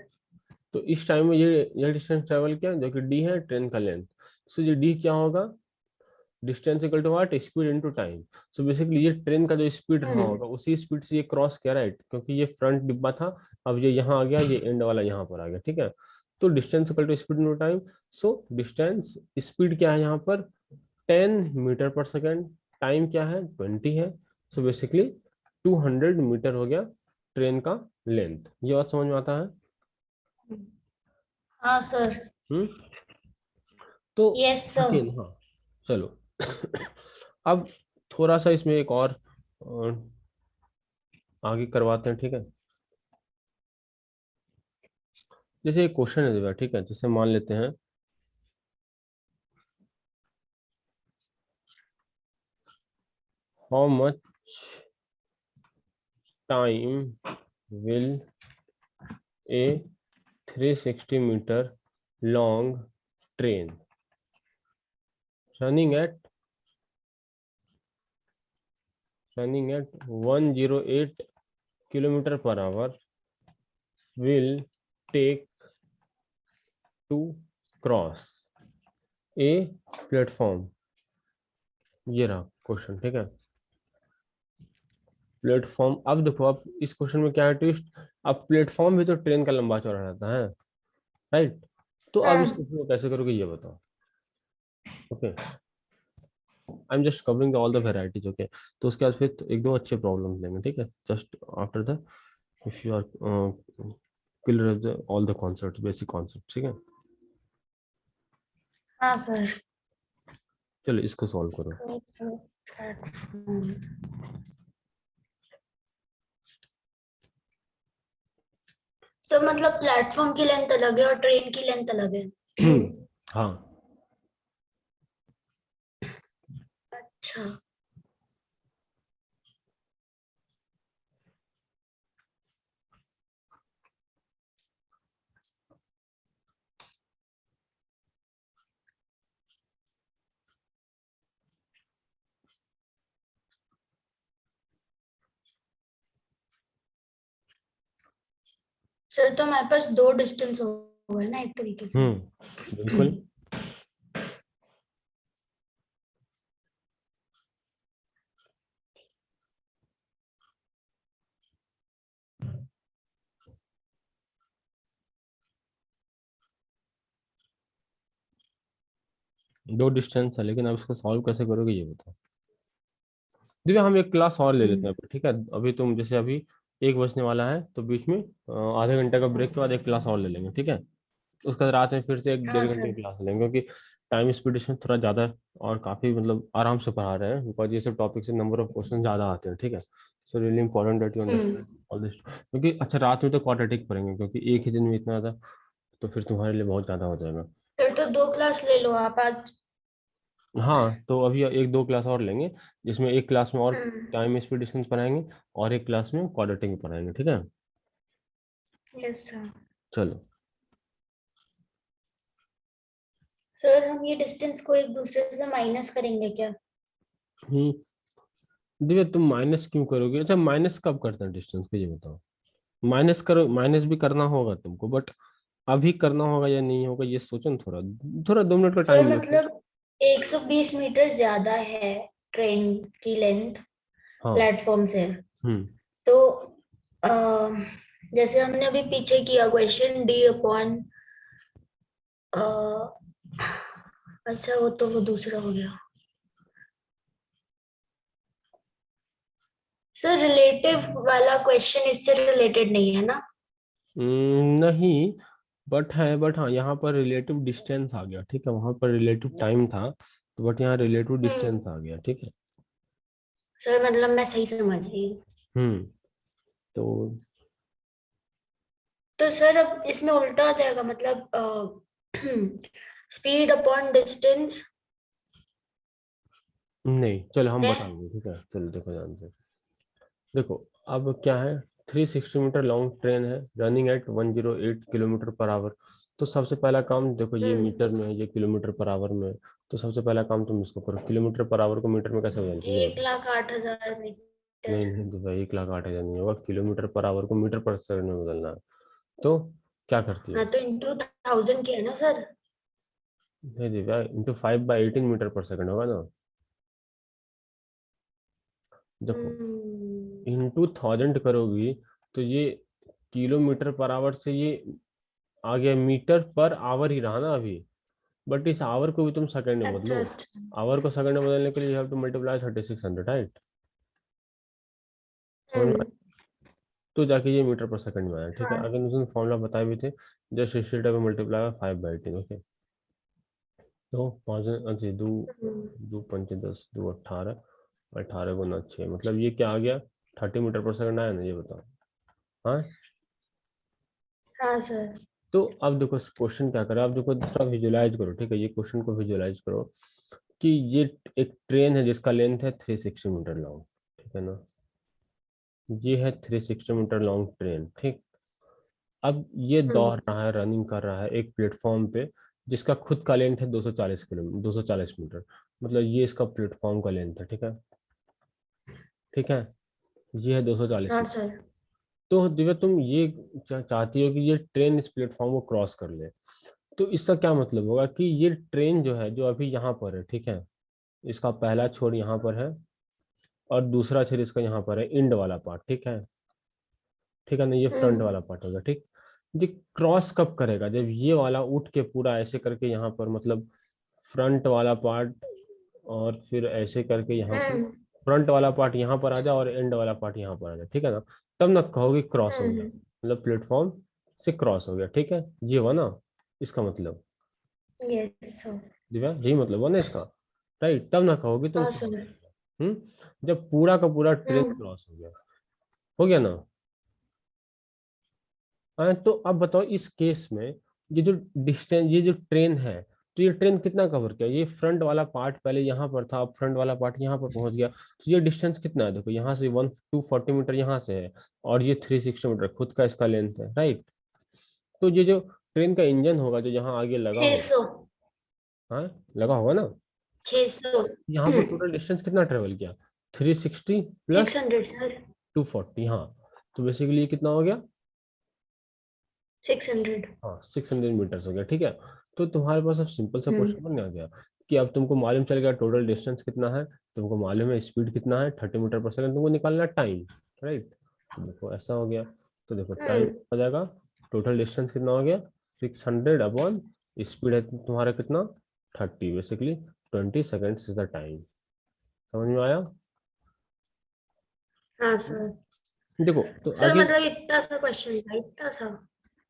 तो इस टाइम में ये डिस्टेंस ट्रेवल किया जो कि डी है ट्रेन का लेंथ। सो ये डी क्या होगा, distance equal to what, speed into time. So basically ये ट्रेन का जो स्पीड रहा होगा उसी स्पीड से ये क्रॉस किया, राइट, क्योंकि ये फ्रंट डिब्बा था, अब ये यहाँ आ गया, ये एंड वाला यहाँ पर आ गया, ठीक है। तो distance equal to speed into time. So distance, speed क्या है यहाँ पर 10 मीटर पर सेकेंड, टाइम क्या है 20 है। सो बेसिकली 200 मीटर हो गया ट्रेन का लेंथ। ये बात समझ में आता है? हाँ सर। हम्म। तो यस सर। अगेन हाँ, चलो अब थोड़ा सा इसमें एक और आगे करवाते हैं, ठीक है। जैसे एक क्वेश्चन है दिव्या, ठीक है, जैसे मान लेते हैं how much time will a 360 metre long train running at 108 kilometre per hour will take to cross a platform. ये रहा क्वेश्चन, ठीक है। प्लेटफॉर्म, अब देखो अब इस क्वेश्चन में क्या है ट्विस्ट, अब प्लेटफॉर्म भी तो ट्रेन का लंबा चौड़ा रहता है, राइट। तो अब इस हाँ क्वेश्चन को कैसे करोगे ये बताओ। Okay, I am just covering all the varieties, okay. तो उसके बाद फिर एक दो अच्छे प्रॉब्लम लेंगे, ठीक है, just after the, if you are clear all the concept, basic concept, ठीक है। हाँ सर। चलो इसको सॉल्व करो। प्लेटफॉर्म। सो मतलब प्लेटफॉर्म की लेंथ अलग है और ट्रेन की लेंथ अलग है। हाँ। अच्छा। सर तो हमारे पास दो डिस्टेंस हो गए ना एक तरीके से। बिल्कुल। दो डिस्टेंस है, लेकिन अब इसको सॉल्व कैसे करोगे ये बताओ। दिव्या हम एक क्लास और ले लेते हैं अभी, ठीक है। अभी तुम जैसे अभी 1 बजने वाला है, तो बीच में आधे घंटे का ब्रेक के बाद एक क्लास और ले लेंगे, ठीक है। उसके बाद रात में फिर से एक हाँ 1.5 घंटे की सर। क्लास लेंगे, क्योंकि टाइम स्पीड इसमें थोड़ा ज़्यादा है और काफ़ी मतलब आराम से पढ़ा रहे हैं, बिकॉज ये सब टॉपिक से नंबर ऑफ क्वेश्चन ज़्यादा आते हैं, ठीक है। So really important that you understand all this, क्योंकि अच्छा रात में तो क्वाड्रेटिक पढ़ेंगे, क्योंकि एक ही दिन में इतना ज़्यादा, तो फिर तुम्हारे लिए बहुत ज़्यादा हो जाएगा। फिर तो दो क्लास ले लो आप आज। हाँ, तो अभी एक दो क्लास और लेंगे, जिसमें एक क्लास में और हम्म। टाइम स्पीड डिस्टेंस पढ़ाएंगे और एक क्लास में क्वाड्रेटिक पढ़ाएंगे, ठीक है। Yes sir. चलो। सर हम ये डिस्टेंस को एक दूसरे से माइनस करेंगे क्या? हम्म। दिव्या तुम माइनस क्यों करोगे, अच्छा माइनस कब करते हैं डिस्टेंस को ये बताओ। माइनस करो, माइनस भी करना होगा तुमको, बट अभी करना होगा या नहीं होगा ये सोचो ना, थोड़ा थोड़ा 2 मिनट का सर टाइम लो फिर। मतलब 120 मीटर ज्यादा है ट्रेन की लेंथ हाँ। प्लेटफॉर्म से। हम्म। तो अ, जैसे हमने अभी पीछे किया क्वेश्चन डी अपॉन, अच्छा वो दूसरा हो गया। सर रिलेटिव वाला क्वेश्चन इससे रिलेटेड नहीं है ना? नहीं, बट हाँ यहाँ पर रिलेटिव डिस्टेंस आ गया, ठीक है, वहां पर रिलेटिव टाइम था, तो बट यहाँ रिलेटिव डिस्टेंस आ गया, ठीक है। सर मतलब मैं सही समझ रही हूँ। हम्म। तो तो सर अब इसमें उल्टा आ जाएगा मतलब स्पीड अपॉन डिस्टेंस। नहीं, चलो हम है। बताएंगे, ठीक है, चलो देखो ध्यान से। देखो अब क्या है, 360 मीटर लॉन्ग ट्रेन है, running at 108 kilometre per our. तो सबसे पहला काम देखो, ये मीटर में है, ये किलोमीटर पर आवर में है। तो सबसे पहला काम तुम इसको करो, किलोमीटर पर आवर को मीटर में कैसे बदलते हो ये बताओ। 1,08,000 मीटर। नहीं नहीं तो भाई 1,08,000 नहीं होगा, किलोमीटर पर आवर को मीटर पर सेकंड में बदलना है। तो क्या करती हाँ है, तो इंटू 1000 किया ना सर। नहीं Divya, into 5/18 metre per second होगा ना। देखो हम्म, इंटू 1000 करोगी तो ये किलोमीटर पर आवर से ये आ गया मीटर पर आवर ही रहा ना अभी। बट इस आवर को भी तुम सेकंड में अच्छा बदलो। अच्छा। आवर को सेकंड में बदलने के लिए you have to multiply 3600, right. समझ में हम्म। आया? तो जाके ये मीटर पर सेकंड में आया, ठीक है। हाँ। अगर उसने फॉर्मूला बताए भी थे, just history type multiply 5/18, okay. तो पाँच, अच्छा दो, हम्म, दो पंचे 10, दो 18, 18 × 6, मतलब ये क्या आ गया, 30 मीटर पर सेकंड आया ना, ये बताओ। हाँ। हाँ सर। तो अब देखो क्वेश्चन क्या करें, अब देखो थोड़ा विजुलाइज करो, ठीक है, ये क्वेश्चन को विजुलाइज करो कि ये एक ट्रेन है जिसका लेंथ है 360 मीटर लॉन्ग, ठीक है ना। ये है 360 मीटर लॉन्ग ट्रेन, ठीक। अब ये दौड़ हम्म। रहा है, रनिंग कर रहा है एक प्लेटफॉर्म पे जिसका खुद का लेंथ है 240 मतलब ये इसका प्लेटफॉर्म का लेंथ है, ठीक है। ठीक है, ये है 240। हाँ सर। तो दिव्या तुम ये चाहती हो कि ये ट्रेन इस प्लेटफॉर्म को क्रॉस कर ले। तो इसका क्या मतलब होगा कि ये ट्रेन जो है, जो अभी यहाँ पर है, ठीक है, इसका पहला छोर यहाँ पर है और दूसरा छोर इसका यहाँ पर है, इंड वाला पार्ट, ठीक है। ठीक है ना, ये फ्रंट हम्म। वाला पार्ट होगा, ठीक। ये क्रॉस कब करेगा, जब ये वाला उठ के पूरा ऐसे करके यहाँ पर, मतलब फ्रंट वाला पार्ट, और फिर ऐसे करके यहाँ पर हम्म। फ्रंट वाला पार्ट यहाँ पर आ जाए और एंड वाला पार्ट यहाँ पर आ जाए, ठीक है ना। तब ना कहोगे क्रॉस हो गया, हम्म। मतलब प्लेटफॉर्म से क्रॉस हो गया, ठीक है। ये हुआ ना इसका मतलब, यस सर। दिव्या यही मतलब हुआ ना इसका, राइट। तब ना कहोगे तुम हाँ क्रॉस सर। हो गया। जब पूरा का पूरा ट्रेन हम्म। क्रॉस हो गया ना। हाँ, तो अब बताओ इस केस में ये जो डिस्टेंस, ये जो ट्रेन है, तो ये ट्रेन कितना कवर किया, ये फ्रंट वाला पार्ट पहले यहाँ पर था, अब फ्रंट वाला पार्ट यहाँ पर पहुंच गया, तो ये डिस्टेंस कितना है, देखो यहाँ से 240 मीटर यहाँ से है, और ये 360 मीटर खुद का इसका लेंथ है, राइट। तो ये जो ट्रेन का इंजन होगा जो यहाँ आगे लगा छह होगा, सौ हाँ लगा होगा ना, 600। यहाँ पर टोटल डिस्टेंस कितना ट्रेवल किया, 360 प्लस 600 सर। 240, हाँ। तो बेसिकली ये कितना हो गया, 600। हाँ 600 मीटर्स हो गया, ठीक है। तो तुम्हारे पास अब सिंपल सा हम्म। क्वेश्चन बन गया कि अब तुमको मालूम चल गया टोटल डिस्टेंस कितना है, तुमको मालूम है स्पीड कितना है 30 मीटर पर सेकंड, तुमको निकालना टाइम, राइट। तो देखो ऐसा हो गया, तो देखो टाइम हम्म। हो जाएगा, टोटल डिस्टेंस कितना हो गया, 600 अपॉन स्पीड है तुम्हारा कितना, 30, basically 20 seconds is the time. समझ में आया। हाँ सर। देखो तो सर आगे मतलब इतना सा क्वेश्चन था, इतना सा।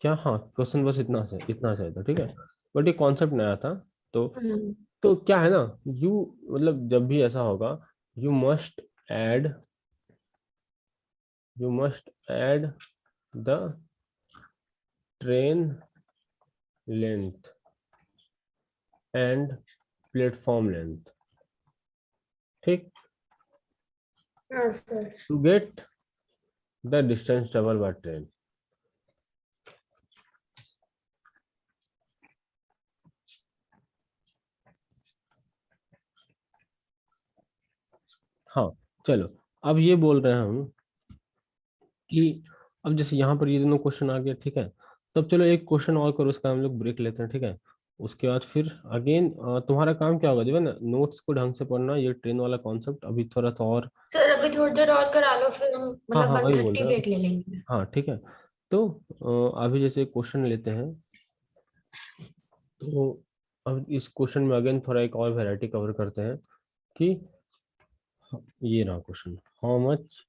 क्या, हाँ क्वेश्चन बस इतना से था, ठीक है। बट ये कॉन्सेप्ट नया था। तो हम्म। तो क्या है ना, यू मतलब जब भी ऐसा होगा, you must add you must add the train length and platform length, ठीक, हाँ sir. To get the distance travel by train. हाँ चलो, अब ये बोल रहे हैं हम कि अब जैसे यहाँ पर ये दोनों क्वेश्चन आ गया, ठीक है। तब चलो एक क्वेश्चन और करो, उसका हम लोग ब्रेक लेते हैं, ठीक है। उसके बाद फिर अगेन तुम्हारा काम क्या होगा जो है ना, नोट्स को ढंग से पढ़ना, ये ट्रेन वाला कॉन्सेप्ट अभी थोड़ा सा और। सर अभी थोड़ी देर और करा लो, फिर हम हाँ मतलब हाँ वन वही बोल थर्टी रहे हैं। ब्रेक ले लेंगे। हाँ ठीक है। तो अभी जैसे क्वेश्चन लेते हैं, तो अब इस क्वेश्चन में अगेन थोड़ा एक और वैरायटी कवर करते हैं कि ये रहा क्वेश्चन, हाउ मच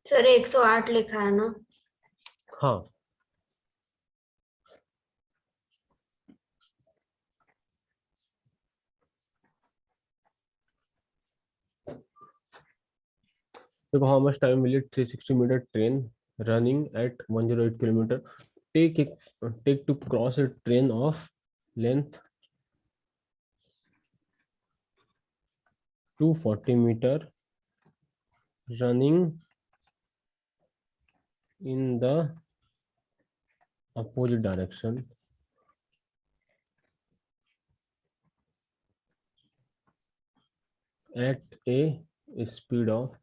सर 108 लिखा है ना। हाँ, देखो how much time will it 360 metre train running at 108 kilometre take to cross a train of length 240 metre running in the opposite direction at a speed of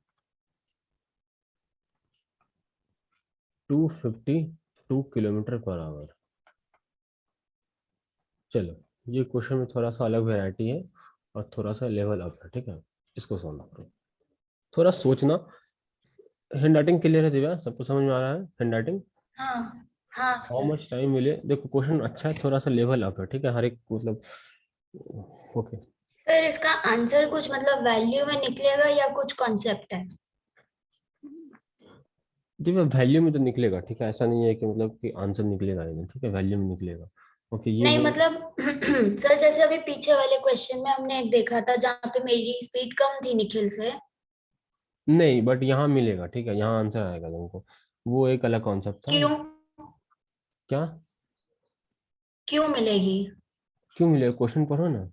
252 kilometre per our. चलो, ये question में थोड़ा सा अलग variety है और थोड़ा सा लेवल अप है, ठीक है। इसको सॉल्व करो, थोड़ा सोचना। हैंड राइटिंग क्लियर है दिव्या? सबको समझ में आ रहा है हैंड राइटिंग? हाँ हाँ हाउ सर। मच टाइम मिले, देखो क्वेश्चन अच्छा है, थोड़ा सा लेवल अप है, ठीक है, हर एक मतलब। ओके, सर इसका आंसर कुछ मतलब वैल्यू में निकलेगा या कुछ कॉन्सेप्ट है? दिव्या वैल्यू में तो निकलेगा, ठीक है, ऐसा नहीं है कि मतलब कि आंसर निकलेगा ही नहीं, ठीक है, वैल्यू में निकलेगा। ओके, ये नहीं जो मतलब सर जैसे अभी पीछे वाले क्वेश्चन में हमने एक देखा था जहाँ पे मेरी स्पीड कम थी निखिल से। नहीं, बट यहाँ मिलेगा, ठीक है, यहाँ आंसर आएगा तुमको। वो एक अलग कॉन्सेप्ट था। क्यों? क्या? क्यों मिलेगी? क्यों मिलेगा, क्वेश्चन पढ़ो ना।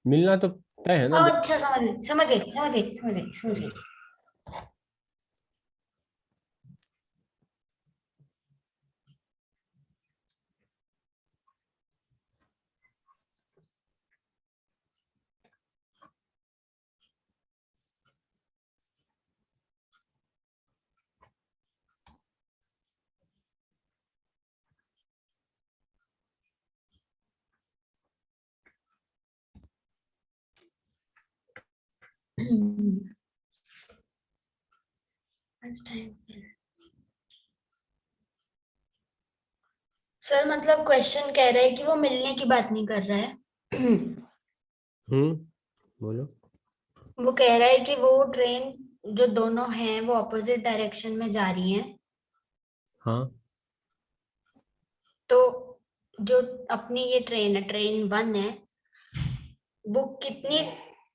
मिलना तो तय है ना, अच्छा समझ गई समझ गई समझ गई समझ गई समझ गई। सर मतलब क्वेश्चन कह रहा है कि वो मिलने की बात नहीं कर रहा है। बोलो। वो कह रहा है कि वो ट्रेन जो दोनों हैं वो अपोजिट डायरेक्शन में जा रही हैं। हाँ, तो जो अपनी ये ट्रेन है, ट्रेन वन है, वो कितनी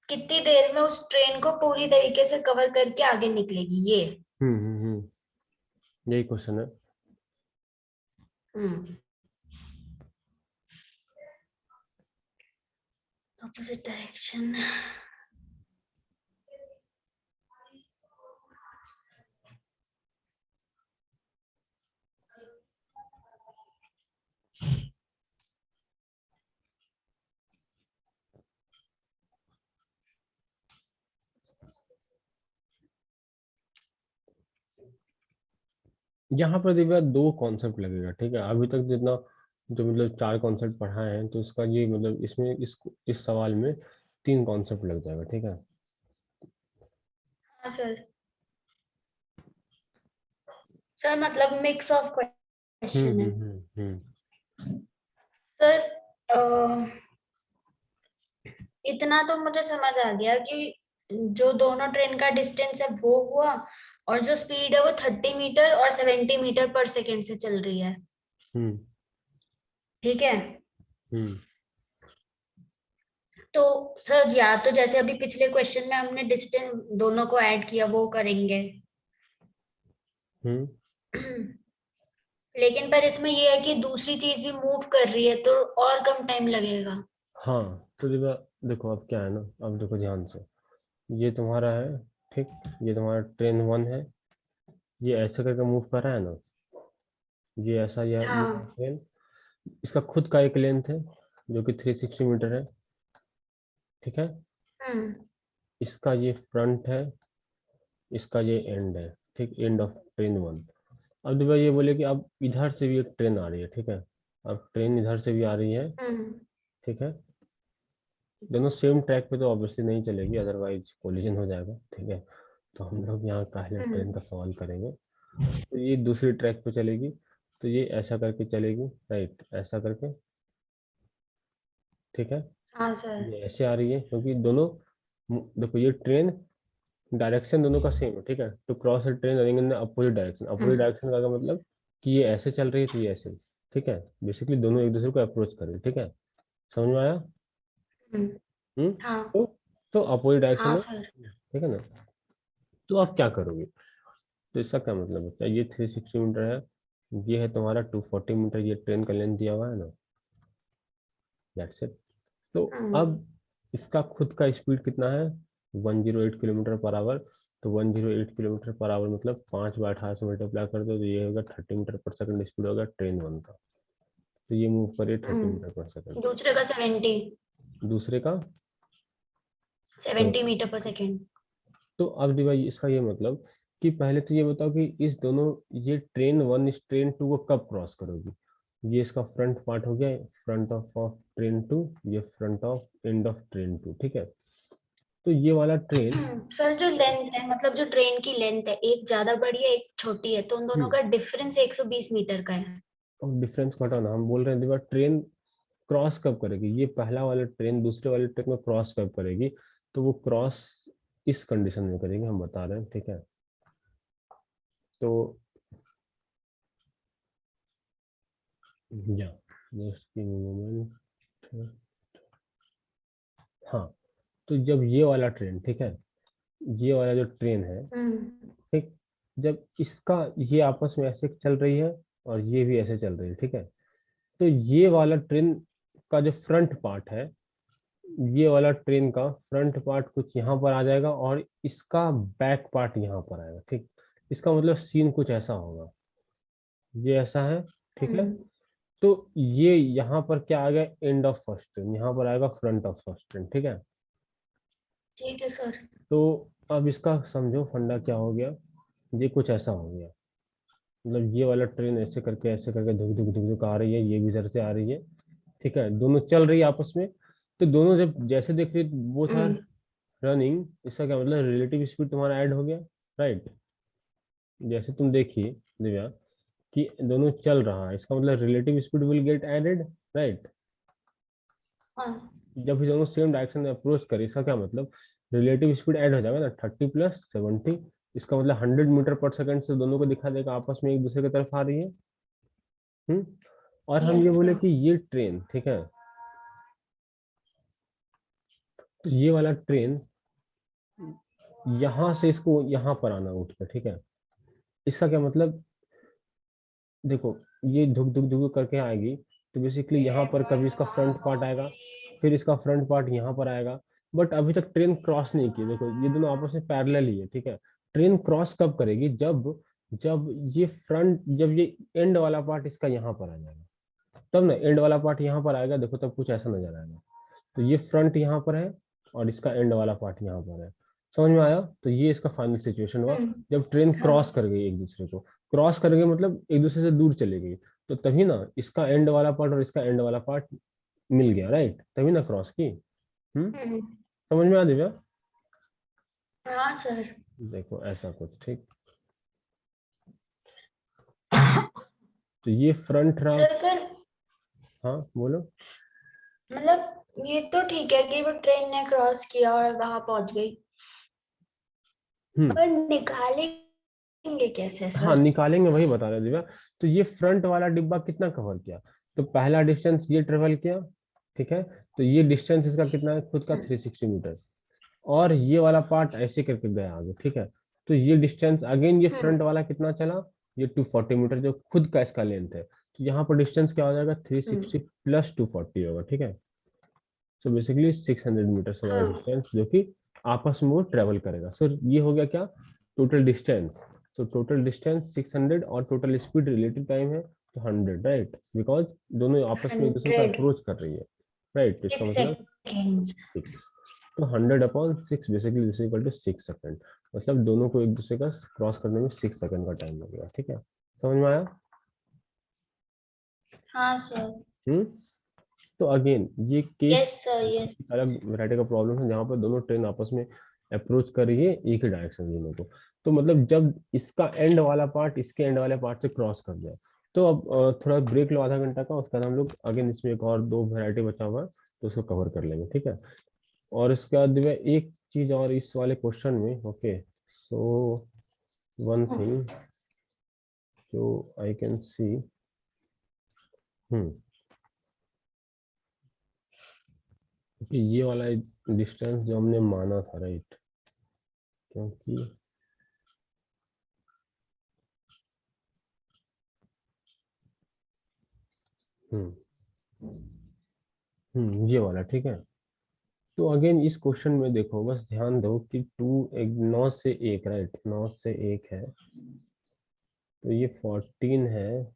कितनी देर में उस ट्रेन को पूरी तरीके से कवर करके आगे निकलेगी ये। यही क्वेश्चन है। हम्म। Opposite direction. यहाँ पर दिव्या दो कॉन्सेप्ट लगेगा, ठीक है, अभी तक जितना जो मतलब चार कॉन्सेप्ट पढ़ाए हैं, तो इसका ये मतलब इसमें इस सवाल में तीन कॉन्सेप्ट लग जाएगा, ठीक है। हाँ सर। सर मतलब मिक्स ऑफ क्वेश्चन है। हम्म। सर अ, इतना तो मुझे समझ आ गया कि जो दोनों ट्रेन का डिस्टेंस है वो हुआ, और जो स्पीड है वो 30 मीटर और 70 मीटर पर सेकेंड से चल रही है। हम्म ठीक है। हम्म तो सर या तो जैसे अभी पिछले क्वेश्चन में हमने डिस्टेंस दोनों को ऐड किया वो करेंगे। हम्म लेकिन पर इसमें ये है कि दूसरी चीज भी मूव कर रही है तो और कम टाइम लगेगा। हाँ, तो दिव्या देखो अब क्या है ना, अब देखो ध्यान से, ये तुम्हारा है, ठीक, ये तुम्हारा ट्रेन वन है, ये ऐसे करके मूव कर रहा है ना, ये ऐसा, ये हाँ। ट्रेन, इसका खुद का एक लेंथ है जो कि 360 मीटर है, ठीक है। हम्म। इसका ये फ्रंट है, इसका ये एंड है, ठीक, एंड ऑफ ट्रेन वन। अब दिव्या ये बोले कि अब इधर से भी एक ट्रेन आ रही है, ठीक है, अब ट्रेन इधर से भी आ रही है, हम्म। ठीक है। दोनों सेम ट्रैक पे तो ऑब्वियसली नहीं चलेगी, अदरवाइज कोलिजन हो जाएगा, ठीक है। तो हम लोग यहाँ पहले ट्रेन का हम्म। सवाल करेंगे। तो ये दूसरी ट्रैक पे चलेगी, तो ये ऐसा करके चलेगी, राइट, ऐसा करके, ठीक है। हाँ सर। ये ऐसे आ रही है क्योंकि दोनों देखो ये ट्रेन डायरेक्शन दोनों का सेम है, ठीक है। To cross a train running in opposite direction, opposite direction का मतलब कि ये ऐसे चल रही है तो ये ऐसे, ठीक है। बेसिकली दोनों एक दूसरे को अप्रोच कर रही है, ठीक है। समझ में आया? हम्म, हम्म। हाँ तो अपोजिट डायरेक्शन हाँ में, सर। ठीक है ना। तो आप क्या करोगे? तो इसका क्या मतलब होता है, ये 360 मीटर है, ये है तुम्हारा 240 मीटर, ये ट्रेन का लेंथ दिया हुआ है ना, दैट्स इट। तो अब इसका खुद का स्पीड कितना है, 108 किलोमीटर पर आवर। तो 108 किलोमीटर पर आवर मतलब 5/18 से मल्टीप्लाई कर दो तो ये होगा 30 मीटर पर सेकंड स्पीड होगा ट्रेन वन का। तो ये मूव करे 30 मीटर पर सेकंड। दूसरे का 70, दूसरे का 70 मीटर पर सेकेंड। तो अब डिवाइड इसका ये मतलब कि पहले तो ये बताओ कि इस दोनों, ये ट्रेन वन इस ट्रेन टू को कब क्रॉस करोगी। ये इसका फ्रंट पार्ट हो गया, फ्रंट ऑफ ट्रेन टू, ये front of end of train two, ठीक है। तो ये वाला ट्रेन, सर जो लेंथ है, मतलब जो ट्रेन की लेंथ है, एक ज्यादा बड़ी है एक छोटी है, तो उन दोनों का डिफरेंस 120 मीटर का है। और डिफरेंस को हटाना, हम बोल रहे हैं देखो ट्रेन क्रॉस कब करेगी, ये पहला वाला ट्रेन दूसरे वाले ट्रेन में क्रॉस कब करेगी। तो वो क्रॉस इस कंडीशन में करेगी, हम बता रहे हैं, ठीक है। तो या जस्ट गिव मी मोमेंट। हाँ, तो जब ये वाला ट्रेन, ठीक है, ये वाला जो ट्रेन है, ठीक, जब इसका ये आपस में ऐसे चल रही है और ये भी ऐसे चल रही है, ठीक है। तो ये वाला ट्रेन का जो फ्रंट पार्ट है, ये वाला ट्रेन का फ्रंट पार्ट कुछ यहाँ पर आ जाएगा और इसका बैक पार्ट यहाँ पर आएगा, ठीक। इसका मतलब सीन कुछ ऐसा होगा, ये ऐसा है, ठीक है। तो ये यहाँ पर क्या आ गया, एंड ऑफ फर्स्ट ट्रेन, यहाँ पर आएगा फ्रंट ऑफ फर्स्ट ट्रेन, ठीक है। ठीक है सर। तो अब इसका समझो फंडा क्या हो गया, ये कुछ ऐसा हो गया, मतलब ये वाला ट्रेन ऐसे करके धुक धुक धुक धुक आ रही है, ये भी इधर से आ रही है, ठीक है, दोनों चल रही है आपस में। तो दोनों जब जैसे देख रही वो था रनिंग, इसका क्या मतलब रिलेटिव स्पीड तुम्हारा ऐड हो गया, राइट। जैसे तुम देखिए दिव्या कि दोनों चल रहा है, इसका मतलब relative speed will get added, right. हाँ जब भी दोनों सेम डायरेक्शन में अप्रोच करें, इसका क्या मतलब रिलेटिव स्पीड ऐड हो जाएगा ना, 30 + 70, इसका मतलब 100 मीटर पर सेकंड से दोनों को दिखा देगा आपस में एक दूसरे की तरफ आ रही है। हम्म। और हम यस ये बोले सर। कि ये ट्रेन, ठीक है, तो ये वाला ट्रेन यहाँ से इसको यहाँ पर आना उठ कर, ठीक है। इसका क्या मतलब, देखो ये धुक धुक धुक करके आएगी, तो बेसिकली यहाँ पर कभी इसका फ्रंट पार्ट आएगा, फिर इसका फ्रंट पार्ट यहाँ पर आएगा। बट अभी तक ट्रेन क्रॉस नहीं की, देखो ये दोनों आपस में पैरेलल ही है, ठीक है। ट्रेन क्रॉस कब करेगी, जब जब ये फ्रंट, जब ये एंड वाला पार्ट इसका यहाँ पर आ जाएगा, तब ना एंड वाला पार्ट यहाँ पर आएगा, देखो तब कुछ ऐसा नजर आएगा। तो ये फ्रंट यहाँ पर है और इसका एंड वाला पार्ट यहाँ पर है। समझ में आया? तो ये इसका फाइनल सिचुएशन हुआ जब ट्रेन हाँ क्रॉस कर गई एक दूसरे को, क्रॉस कर गई मतलब एक दूसरे से दूर चली गई। तो तभी ना इसका एंड वाला पार्ट और इसका एंड वाला पार्ट मिल गया, राइट, तभी ना क्रॉस की। समझ में आ दिव्या? हाँ सर। देखो ऐसा कुछ, ठीक। तो ये फ्रंट रहा। सर पर हाँ बोलो। मतलब ये तो ठीक है कि वो ट्रेन ने क्रॉस किया और वहां पहुंच गई, हम्म। पर निकालेंगे कैसे हाँ सर? निकालेंगे, वही बता रहे दिव्या। तो ये फ्रंट वाला डिब्बा कितना कवर किया, तो पहला डिस्टेंस ये ट्रेवल किया, ठीक है। तो ये डिस्टेंस इसका कितना है खुद का, 360 मीटर। और ये वाला पार्ट ऐसे करके गया आगे, ठीक है। तो ये डिस्टेंस अगेन, ये फ्रंट वाला कितना चला, ये 240 मीटर जो खुद का इसका लेंथ है। तो यहाँ पर डिस्टेंस क्या हो जाएगा, 360 + 240 होगा, ठीक है। सो बेसिकली 600 मीटर हमारा हाँ डिस्टेंस जो कि आपस में वो ट्रेवल करेगा। सो ये हो गया क्या, total distance. So total distance 600 और टोटल स्पीड रिलेटिव टाइम है तो 100, राइट, बिकॉज दोनों आपस में एक दूसरे को 100 अप्रोच कर रही है, राइट। तो इसका मतलब सेकेंड्स। 6, तो 100/6 basically this equal to 6 second. मतलब दोनों को एक दूसरे का क्रॉस करने में 6 सेकंड का टाइम लगेगा, ठीक है। समझ में आया? हाँ सर। हम्म। तो अगेन ये केस यस सर यस। अलग वैरायटी का प्रॉब्लम है जहाँ पर दोनों ट्रेन आपस में अप्रोच कर रही है एक ही डायरेक्शन में दोनों को। तो मतलब जब इसका एंड वाला पार्ट इसके एंड वाले पार्ट से क्रॉस कर जाए, तो अब थोड़ा ब्रेक लो आधा घंटा का, उसके बाद हम लोग अगेन इसमें एक और दो वैरायटी बचा हुआ है तो उसको कवर कर लेंगे, ठीक है। और इसके बाद जो है एक चीज और इस वाले क्वेश्चन में, ओके, सो वन थिंग जो आई कैन सी, ये वाला डिस्टेंस जो हमने माना था, राइट, क्योंकि ये वाला ठीक है। तो अगेन इस क्वेश्चन में देखो, बस ध्यान दो कि 9 से 1, राइट, 9 से 1 है, तो ये 14 है,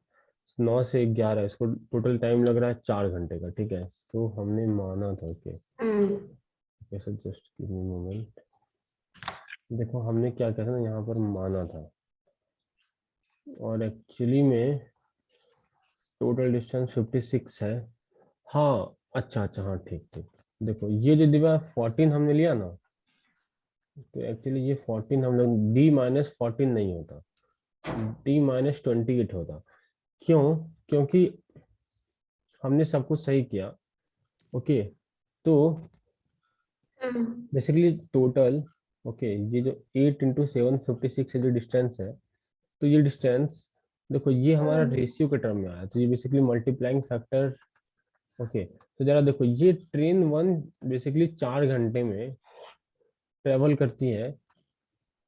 9 से 11, इसको टोटल टाइम लग रहा है 4 घंटे का, ठीक है। तो हमने माना था कि कैसे, जस्ट गिव मी मोमेंट, देखो हमने क्या किया था ना, यहाँ पर माना था, और एक्चुअली में टोटल डिस्टेंस 56 है। हाँ, अच्छा अच्छा, हाँ ठीक ठीक। देखो ये जो दिया 14 हमने लिया ना, तो एक्चुअली ये 14 हम लोग D-14 नहीं होता, D-28 होता। क्यों? क्योंकि हमने सब कुछ सही किया, ओके। तो बेसिकली टोटल, ओके, ये जो 8 × 7 56 जो डिस्टेंस है, तो ये डिस्टेंस देखो ये हमारा रेशियो के टर्म में आया, तो ये बेसिकली मल्टीप्लाइंग फैक्टर, ओके। तो जरा देखो, ये ट्रेन 1 बेसिकली 4 घंटे में ट्रेवल करती है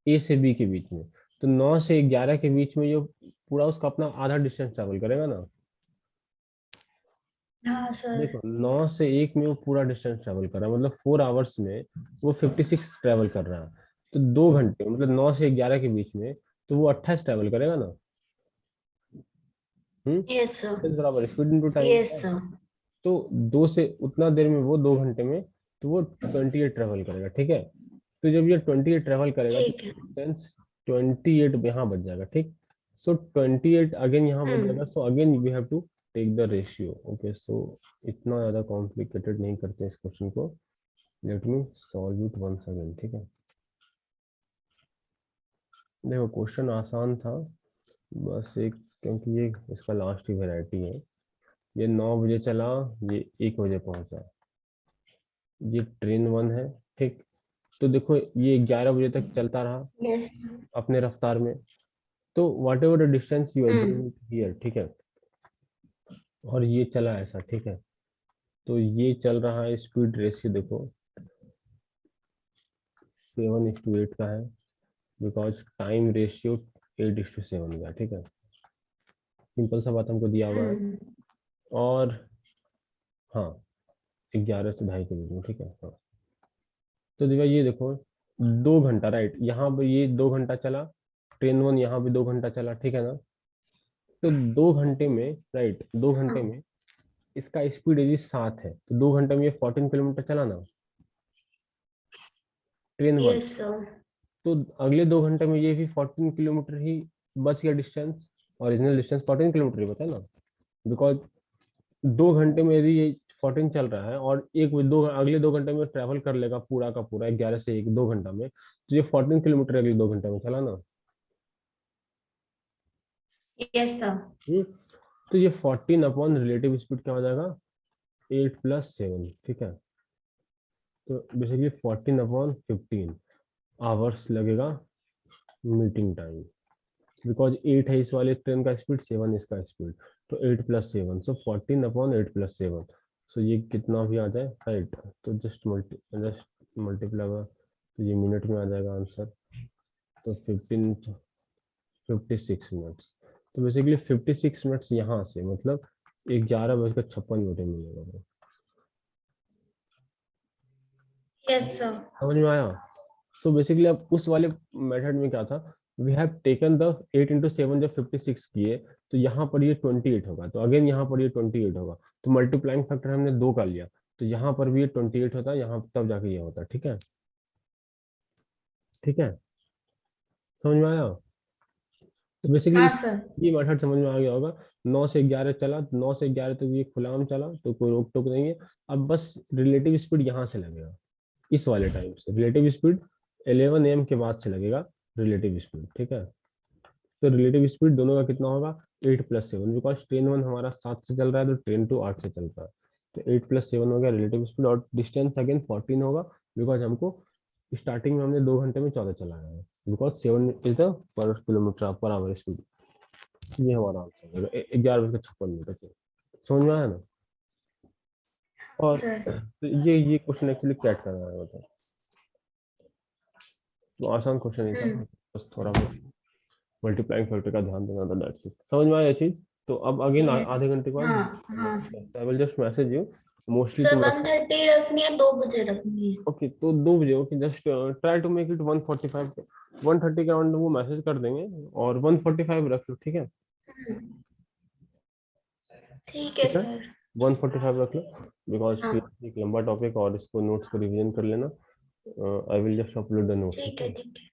ए से बी के बीच में, तो 9 से 11 के बीच में जो पूरा उसका अपना आधा डिस्टेंस ट्रेवल करेगा ना। हाँ सर। देखो 9 से 1 में वो पूरा डिस्टेंस ट्रेवल कर रहा है, मतलब 4 आवर्स में वो 56 ट्रेवल कर रहा है। तो 2 घंटे मतलब 9 से 11 के बीच में, तो वो 28 ट्रेवल करेगा ना। Yes sir. डिस्टेंस बराबर speed into time. Yes sir. तो दो से उतना देर में, वो 2 घंटे में, तो वो 28 ट्रेवल करेगा, ठीक है। तो जब ये 28 ट्रेवल करेगा, तो ठीक है। डिस्टेंस 28 यहाँ बच जाएगा, ठीक। सो 28 अगेन यहाँ बच जाएगा, so again we have to take the ratio, okay. So इतना ज्यादा कॉम्प्लिकेटेड नहीं करते इस क्वेश्चन को, let me solve it once again, ठीक है। देखो क्वेश्चन आसान था, बस एक, क्योंकि ये इसका लास्ट ही वेराइटी है। ये 9 बजे चला, ये 1 बजे पहुंचा, ये ट्रेन 1 है, ठीक। तो देखो ये 11 बजे तक चलता रहा यस। अपने रफ्तार में, तो whatever the distance you assume here, ठीक है, और ये चला ऐसा, ठीक है। तो ये चल रहा है, स्पीड रेशियो देखो 7:8 का है, बिकॉज टाइम रेशियो 8:7 का, ठीक है। सिंपल सा बात हमको दिया हुआ है, और हाँ 11 से 2:30 के बीच में, ठीक है, हाँ। तो देखो ये देखो 2 घंटा, राइट, यहाँ पे ये 2 घंटा चला, ट्रेन 1 यहाँ भी 2 घंटा चला, ठीक है ना। तो 2 घंटे में, राइट, 2 घंटे में इसका स्पीड यदि 7 है, तो 2 घंटे में ये 14 किलोमीटर चला ना, ट्रेन 1। Yes sir. तो अगले 2 घंटे में ये भी 14 किलोमीटर ही बच गया डिस्टेंस, ओरिजिनल डिस्टेंस 14 किलोमीटर ही बचा ना, बिकॉज 2 घंटे में यदि ये 14 चल रहा है, और अगले 2 घंटे में ट्रेवल कर लेगा पूरा का पूरा 11 से 1 2 घंटा में, तो ये 14 किलोमीटर अगले 2 घंटे में चला ना। Yes sir. हम्म, तो ये 14 अपॉन रिलेटिव स्पीड क्या हो जाएगा, 8 + 7, ठीक है। तो बेसिकली 14/15 आवर्स लगेगा मीटिंग टाइम, बिकॉज 8 है इस वाले ट्रेन का स्पीड, 7 इसका स्पीड, तो 8 + 7, सो 14/8 + 7। सो ये कितना भी आ जाए, राइट, तो जस्ट मल्टीप्लाई होगा, तो ये मिनट में आ जाएगा आंसर, तो 56 मिनट्स। तो बेसिकली 56 मिनट्स यहाँ से, मतलब 11:56 मिलेगा। Yes sir. समझ में आया? सो बेसिकली अब उस वाले मेथड में क्या था, वी हैव टेकन द 8 × 7 जब 56 किए, तो यहाँ पर ये 28 होगा, तो अगेन यहाँ पर ये 28 होगा, तो मल्टीप्लाइंग फैक्टर हमने 2 का लिया, तो यहाँ पर भी ये 28 होता है, यहाँ तब जाके ये होता है, ठीक है। ठीक है, समझ में आया? तो बेसिकली हाँ इस सर। ये मेथड समझ में आ गया होगा। 9 से 11 चला, 9 से 11 तक ये खुलाम चला, तो कोई रोक टोक नहीं है। अब बस रिलेटिव स्पीड यहाँ से लगेगा, इस वाले टाइम से रिलेटिव स्पीड 11 AM के बाद से लगेगा रिलेटिव स्पीड, ठीक है। तो रिलेटिव स्पीड दोनों का कितना होगा, 8 + 7, बिकॉज ट्रेन 1 हमारा 7 से चल रहा है, तो ट्रेन 2 8 से चल रहा है, तो 8 + 7 हो गया रिलेटिव स्पीड, और डिस्टेंस अगेन 14 होगा, बिकॉज हमको स्टार्टिंग में हमने 2 घंटे में 14 चलाया है, बिकॉज 7 इज द पर किलोमीटर पर आवर स्पीड। ये हमारा आंसर है 11:56 से। समझ में आया ना? और सर तो ये क्वेश्चन एक्चुअली कैट कर रहा है, मतलब तो आसान क्वेश्चन नहीं था, बस थोड़ा बहुत मल्टीप्लाइंग फैक्टर का ध्यान देना था, दैट्स इट। समझ में आया ये चीज? तो अब अगेन यस। आधे घंटे के हाँ हाँ सर। बाद I will just message you, mostly sir तो 1:30 रखनी है, 2 बजे रखनी है? ओके, तो 2 बजे okay, just try to make it 1:45, 1:30 के अराउंड वो मैसेज कर देंगे, और 1:45 रख लो, ठीक है? हम्म, ठीक है ठीक है, सर। 1:45 रख लो, बिकॉज हाँ एक लंबा टॉपिक, और इसको नोट्स को रिवीजन कर लेना। I will just upload the notes, ठीक ठीक है, है? ठीक है।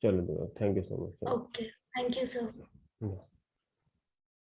चलो, thank you so much. Okay, thank you sir. चलो।